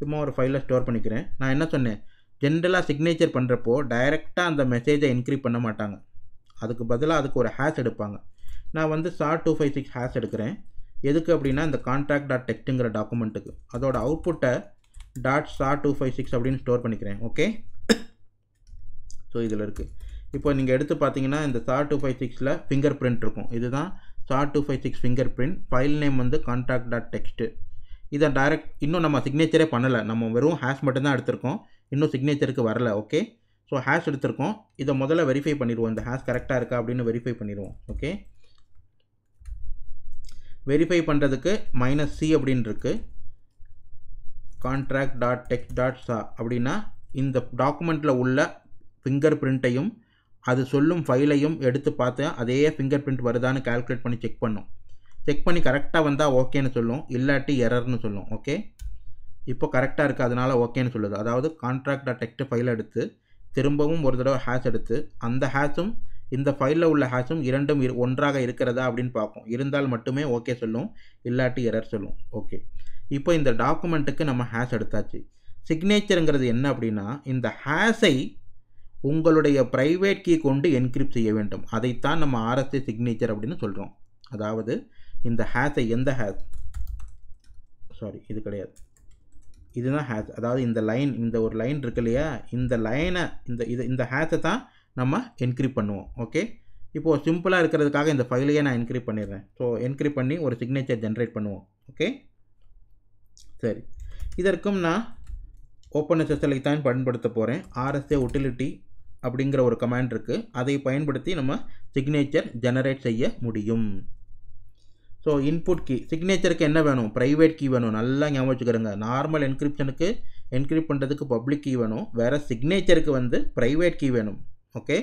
சும்மா ஒரு ஃபைலை ஸ்டோர் பண்ணிக்கிறேன். நான் என்ன சொன்னேன், ஜென்ரலாக சிக்னேச்சர் பண்ணுறப்போ டைரெக்டாக அந்த மெசேஜை என்க்ரிப்ட் பண்ண மாட்டாங்க, அதுக்கு பதிலாக அதுக்கு ஒரு ஹேஷ் எடுப்பாங்க. நான் வந்து SHA-256 ஹேஷ் எடுக்கிறேன். எதுக்கு அப்படின்னா இந்த contract.textங்கிற டாக்குமெண்ட்டுக்கு அதோட அவுட்புட்டை .SHA-256 அப்படின்னு ஸ்டோர் பண்ணிக்கிறேன். ஓகே, ஸோ இதில் இருக்குது. இப்போ நீங்கள் எடுத்து பார்த்தீங்கன்னா இந்த SHA-256ல் ஃபிங்கர் பிரிண்ட் இருக்கும். இதுதான் SHA-256 finger print. File name வந்து contract.text. இதை டைரக்ட் இன்னும் நம்ம சிக்னேச்சரே பண்ணலை, நம்ம வெறும் ஹேஷ் மட்டும்தான் எடுத்திருக்கோம், இன்னும் சிக்னேச்சருக்கு வரல. ஓகே, ஸோ ஹேஷ் எடுத்திருக்கோம். இதை முதல்ல வெரிஃபை பண்ணிடுவோம், இந்த ஹேஷ் கரெக்டாக இருக்கா அப்படின்னு வெரிஃபை பண்ணிடுவோம். ஓகே, வெரிஃபை பண்ணுறதுக்கு -c அப்படின்னு இருக்குது, contract.text.sha அப்படின்னா இந்த டாக்குமெண்ட்டில் உள்ள ஃபிங்கர் பிரிண்ட்டையும் அது சொல்லும் ஃபைலையும் எடுத்து பார்த்து அதே ஃபிங்கர் பிரிண்ட் வருதான்னு கால்குலேட் பண்ணி செக் பண்ணும். செக் பண்ணி கரெக்டாக வந்தால் ஓகேன்னு சொல்லும், இல்லாட்டி எரர்னு சொல்லும். ஓகே, இப்போ கரெக்டாக இருக்குது, அதனால் ஓகேன்னு சொல்லுது. அதாவது contract.text ஃபைலை எடுத்து திரும்பவும் ஒரு தடவை ஹேஷ் எடுத்து அந்த ஹேஷும் இந்த ஃபைலில் உள்ள ஹேஷும் இரண்டும் ஒன்றாக இருக்கிறதா அப்படின்னு பார்ப்போம். இருந்தால் மட்டுமே ஓகே சொல்லும், இல்லாட்டி எரர் சொல்லும். ஓகே, இப்போ இந்த டாக்குமெண்ட்டுக்கு நம்ம ஹேஷ் எடுத்தாச்சு. சிக்னேச்சருங்கிறது என்ன அப்படின்னா, இந்த ஹேஷை உங்களுடைய ப்ரைவேட் கீ கொண்டு என்கிரிப்ட் செய்ய வேண்டும். அதைத்தான் நம்ம RSA சிக்னேச்சர் அப்படின்னு சொல்கிறோம். அதாவது இந்த ஹேஷை எந்த ஹேஷ் சாரி இது கிடையாது, இதுதான் ஹேஷ். அதாவது இந்த லைன், இந்த ஒரு லைன் இருக்கு இல்லையா, இந்த லைனை இந்த ஹேஷை தான் நம்ம என்கிரிப்ட் பண்ணுவோம். ஓகே, இப்போது சிம்பிளாக இருக்கிறதுக்காக இந்த ஃபைலையே நான் என்கிரிப்ட் பண்ணிடுறேன். ஸோ என்கிரிப்ட் பண்ணி ஒரு சிக்னேச்சர் ஜென்ரேட் பண்ணுவோம். ஓகே, சரி. இதற்கும் நான் openssl தான் பயன்படுத்த போகிறேன். RSA utility அப்படிங்கிற ஒரு கமாண்ட் இருக்குது, அதை பயன்படுத்தி நம்ம சிக்னேச்சர் ஜெனரேட் செய்ய முடியும். ஸோ இன்புட் கீ, சிக்னேச்சருக்கு என்ன வேணும்? ப்ரைவேட் கீ வேணும். நல்லா ஞாபகம் வச்சுக்கிறேங்க. நார்மல் என்கிரிப்ஷனுக்கு என்கிரிப்ட் பண்ணுறதுக்கு பப்ளிக் கீ வேணும், வேறு சிக்னேச்சருக்கு வந்து ப்ரைவேட் கீ வேணும். ஓகே,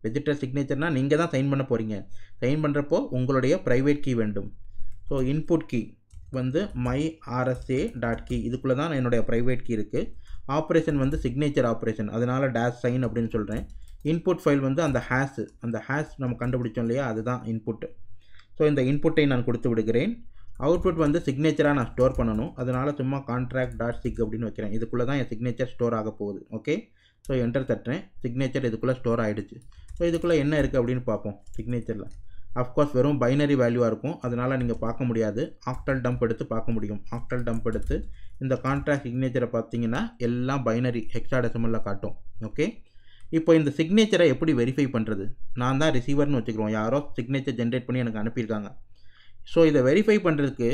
டிஜிட்டல் சிக்னேச்சர்னால் நீங்கள் தான் சைன் பண்ண போகிறீங்க. சைன் பண்ணுறப்போ உங்களுடைய ப்ரைவேட் கீ வேண்டும். ஸோ இன்புட் கீ வந்து myRSA.key, இதுக்குள்ளே தான் என்னுடைய ப்ரைவேட் கீ இருக்குது. ஆப்ரேஷன் வந்து சிக்னேச்சர் ஆப்ரேஷன், அதனால் டேஷ் சைன் அப்படின்னு சொல்கிறேன். இன்புட் ஃபைல் வந்து அந்த ஹேஷ் நம்ம கண்டுபிடிச்சோம் இல்லையா, அதுதான் இன்புட்டு. ஸோ இந்த இன்புட்டை நான் கொடுத்து விடுகிறேன். அவுட்புட் வந்து சிக்னேச்சராக நான் ஸ்டோர் பண்ணணும், அதனால் சும்மா contract.sig அப்படின்னு வைக்கிறேன். இதுக்குள்ளே தான் என் சிக்னேச்சர் ஸ்டோர் ஆக போகுது. ஓகே, ஸோ என்டர் தட்டுறேன். சிக்னேச்சர் இதுக்குள்ளே ஸ்டோர் ஆகிடுச்சு. ஸோ இதுக்குள்ளே என்ன இருக்குது அப்படின்னு பார்ப்போம். சிக்னேச்சரில் அஃப்கோர்ஸ் வெறும் பைனரி வேல்யூவாக இருக்கும், அதனால் நீங்கள் பார்க்க முடியாது. ஆக்டல் டம்ப் எடுத்து பார்க்க முடியும். ஆக்டல் டம்ப் எடுத்து இந்த கான்ட்ராக்ட் சிக்னேச்சரை பார்த்தீங்கன்னா எல்லாம் பைனரி ஹெக்ஸாடெசிமலில் காட்டும். ஓகே, இப்போ இந்த சிக்னேச்சரை எப்படி வெரிஃபை பண்ணுறது? நான் தான் ரிசீவர்னு வச்சுக்கிறோம், யாரோ சிக்னேச்சர் ஜென்ரேட் பண்ணி எனக்கு அனுப்பியிருக்காங்க. ஸோ இதை வெரிஃபை பண்ணுறதுக்கு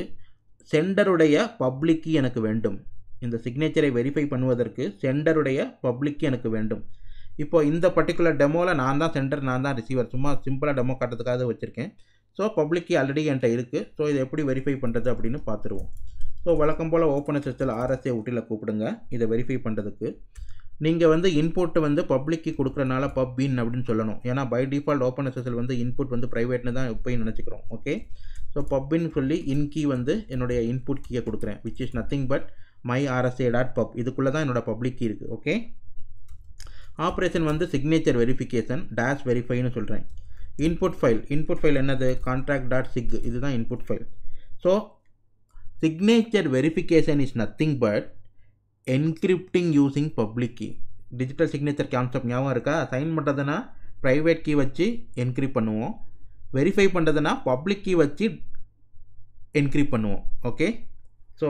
சென்டருடைய பப்ளிக் கீ எனக்கு வேண்டும். இந்த சிக்னேச்சரை வெரிஃபை பண்ணுவதற்கு சென்டருடைய பப்ளிக் கீ எனக்கு வேண்டும். இப்போ இந்த பர்டிகுலர் டெமோவில் நான் தான் சென்டர், நான் தான் ரிசீவர். சும்மா சிம்பிளாக டெமோ காட்டுறதுக்காக வச்சுருக்கேன். ஸோ பப்ளிக் கீ ஆல்ரெடி என்கிட்ட இருக்குது. ஸோ இதை எப்படி வெரிஃபை பண்ணுறது அப்படின்னு பார்த்துருவோம். ஸோ வழக்கம் போல் openssl RSA உட்டியில் கூப்பிடுங்க இதை வெரிஃபை பண்ணுறதுக்கு. நீங்கள் வந்து இன்புட் வந்து பப்ளிக் கீ கொடுக்குறனால pub_in அப்படின்னு சொல்லணும். ஏன்னா பை டிஃபால்ட் openssl வந்து இன்புட் வந்து ப்ரைவேட்னு தான் எப்போயும் நினச்சிக்கிறோம். ஓகே, ஸோ pub_in சொல்லி இன் கீ வந்து என்னுடைய இன்புட் கீயை கொடுக்குறேன், which is nothing but myRSA.pub. இதுக்குள்ளே தான் என்னோட பப்ளிக் கீ இருக்குது. ஓகே, ஆப்ரேஷன் வந்து சிக்னேச்சர் வெரிஃபிகேஷன் டேஷ் வெரிஃபைன்னு சொல்கிறேன். இன்புட் ஃபைல் என்னது? contract.sig, இதுதான் input file. So signature verification is nothing but encrypting using public key. Digital signature concept ஞாபகம் இருக்கா? சைன் பண்ணுறதுனா ப்ரைவேட் கீ வச்சு என்கிரிப்ட் பண்ணுவோம், வெரிஃபை பண்ணுறதுனா பப்ளிக் கீ வச்சு என்கிரிப்ட் பண்ணுவோம். ஓகே, ஸோ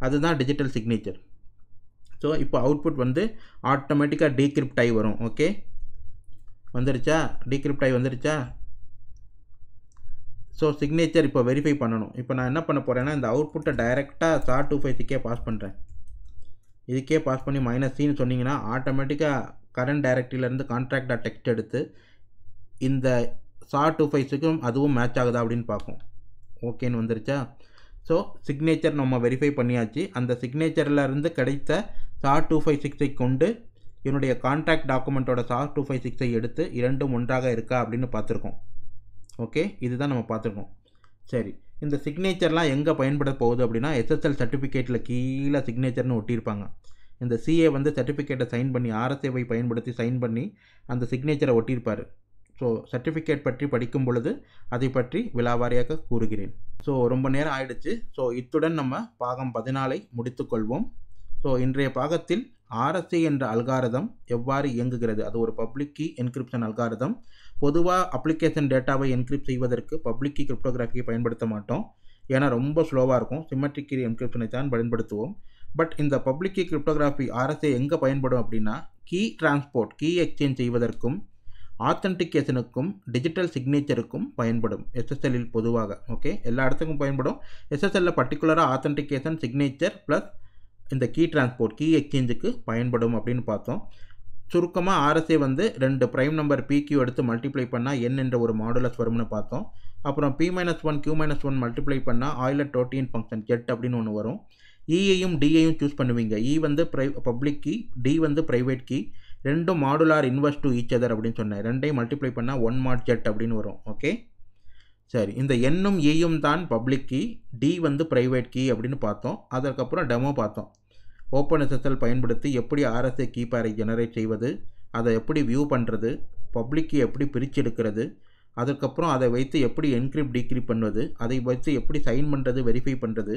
அதுதான் டிஜிட்டல் சிக்னேச்சர். ஸோ இப்போ அவுட்புட் வந்து ஆட்டோமேட்டிக்காக டீக்ரிப்ட் ஆகி வரும். ஓகே, வந்துருச்சா? டீக்ரிப்ட் ஆகி வந்துருச்சா? ஸோ சிக்னேச்சர் இப்போ வெரிஃபை பண்ணணும். இப்போ நான் என்ன பண்ண போகிறேன்னா இந்த அவுட்புட்டை டைரெக்டாக SHA-256 பாஸ் பண்ணுறேன். இதுக்கே பாஸ் பண்ணி -c சொன்னீங்கன்னா ஆட்டோமேட்டிக்காக கரண்ட் டைரக்டரியிலேருந்து contract.text எடுத்து இந்த SHA-256க்கும் அதுவும் மேட்ச் ஆகுதா அப்படின்னு பார்க்கும். ஓகேன்னு வந்துருச்சா? ஸோ சிக்னேச்சர் நம்ம வெரிஃபை பண்ணியாச்சு. அந்த சிக்னேச்சர்லேருந்து கிடைத்த SHA-256ஐ கொண்டு என்னுடைய கான்ட்ராக்ட் டாக்குமெண்ட்டோட SHA-256ஐ எடுத்து இரண்டும் ஒன்றாக இருக்கா அப்படின்னு பார்த்துருக்கோம். ஓகே, இதுதான் நம்ம பார்த்துருக்கோம். சரி, இந்த சிக்னேச்சர்லாம் எங்கே பயன்பட போகுது அப்படின்னா SSL சர்டிஃபிகேட்டில் கீழே சிக்னேச்சர்னு ஒட்டியிருப்பாங்க. இந்த CA வந்து சர்டிஃபிகேட்டை சைன் பண்ணி RSAவை பயன்படுத்தி சைன் பண்ணி அந்த சிக்னேச்சரை ஒட்டியிருப்பார். ஸோ சர்டிஃபிகேட் பற்றி படிக்கும் பொழுது அதை பற்றி விலாவாரியாக கூறுகிறேன். ஸோ ரொம்ப நேரம் ஆயிடுச்சு. ஸோ இத்துடன் நம்ம பாகம் 14ஐ முடித்துக்கொள்வோம். ஸோ இன்றைய பாகத்தில் RSA என்ற அல்காரிதம் எவ்வாறு இயங்குகிறது, அது ஒரு பப்ளிக் கீ என்கிரிப்ஷன் அல்காரிதம். பொதுவாக அப்ளிகேஷன் டேட்டாவை என்கிரிப்ட் செய்வதற்கு பப்ளிக் கீ கிரிப்டோகிராஃபியை பயன்படுத்த மாட்டோம், ஏன்னா ரொம்ப ஸ்லோவாக இருக்கும். சிமெட்ரிக் கீ என்கிரிப்ஷனை தான் பயன்படுத்துவோம். பட் இந்த பப்ளிக் கீ கிரிப்டோகிராஃபி RSA எங்கே பயன்படும் அப்படின்னா கீ டிரான்ஸ்போர்ட், கீ எக்ஸ்சேஞ்ச் செய்வதற்கும் ஆத்தென்டிகேஷனுக்கும் டிஜிட்டல் சிக்னேச்சருக்கும் பயன்படும். SSLல் பொதுவாக ஓகே எல்லா இடத்துக்கும் பயன்படும். SSLல் பர்டிகுலராக ஆத்தென்டிகேஷன், சிக்னேச்சர் ப்ளஸ் இந்த கீ டிரான்ஸ்போர்ட், கீ எக்ஸ்சேஞ்சுக்கு பயன்படும் அப்படின்னு பார்த்தோம். சுருக்கமாக RSA வந்து 2 ப்ரைம் நம்பர் PQ எடுத்து மல்டிப்ளை பண்ணால் n என்ற ஒரு மாடுலஸ் வரும்னு பார்த்தோம். அப்புறம் P-1 Q-1 மல்டிப்ளை பண்ணால் Euler Totient ஃபங்க்ஷன் Z அப்படின்னு ஒன்று வரும். E-ஐயும் D-ஐயும் சூஸ் பண்ணுவீங்க. E வந்து பப்ளிக் கீ, D வந்து ப்ரைவேட் கீ. ரெண்டும் modular inverse to each other அப்படின்னு சொன்னேன். ரெண்டையும் மல்டிப்ளை பண்ணால் 1 mod Z அப்படின்னு வரும். ஓகே, சரி, இந்த N-ம் E-யும் தான் பப்ளிக் கீ, D வந்து ப்ரைவேட் கீ அப்படின்னு பார்த்தோம். அதற்கப்புறம் டெமோ பார்த்தோம். openssl பயன்படுத்தி எப்படி RSA கீ பேரை ஜெனரேட் செய்வது, அதை எப்படி வியூ பண்ணுறது, பப்ளிக் கீ எப்படி பிரித்து எடுக்கிறது, அதுக்கப்புறம் அதை வைத்து எப்படி என்கிரிப்ட் டீக்ரிப்ட் பண்ணுவது, அதை வைத்து எப்படி சைன் பண்ணுறது, வெரிஃபை பண்ணுறது,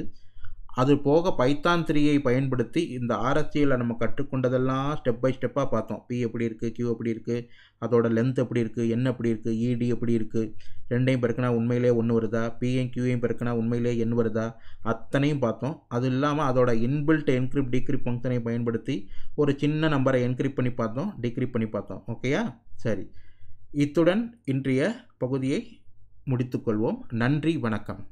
அது போக பைத்தான் 3ஐ பயன்படுத்தி இந்த RSCல நம்ம கற்றுக்கொண்டதெல்லாம் ஸ்டெப் பை ஸ்டெப்பாக பார்த்தோம். P எப்படி இருக்குது, Q எப்படி இருக்குது, அதோட லென்த் எப்படி இருக்குது, N எப்படி இருக்குது, ED எப்படி இருக்குது, ரெண்டையும் பெருக்கினா உண்மையிலே 1 வருதா, Pயும் Qயும் பெருக்கினா உண்மையிலே N வருதா, அத்தனையும் பார்த்தோம். அது இல்லாமல் அதோட இன்பில்ட் என்கிரிப்ட் டிகிரிப்ட் ஃபங்க்ஷனை பயன்படுத்தி ஒரு சின்ன நம்பரை என்கிரிப்ட் பண்ணி பார்த்தோம், டிகிரிப்ட் பண்ணி பார்த்தோம். ஓகேயா? சரி, இத்துடன் இன்றைய பகுதியை முடித்துக்கொள்வோம். நன்றி, வணக்கம்.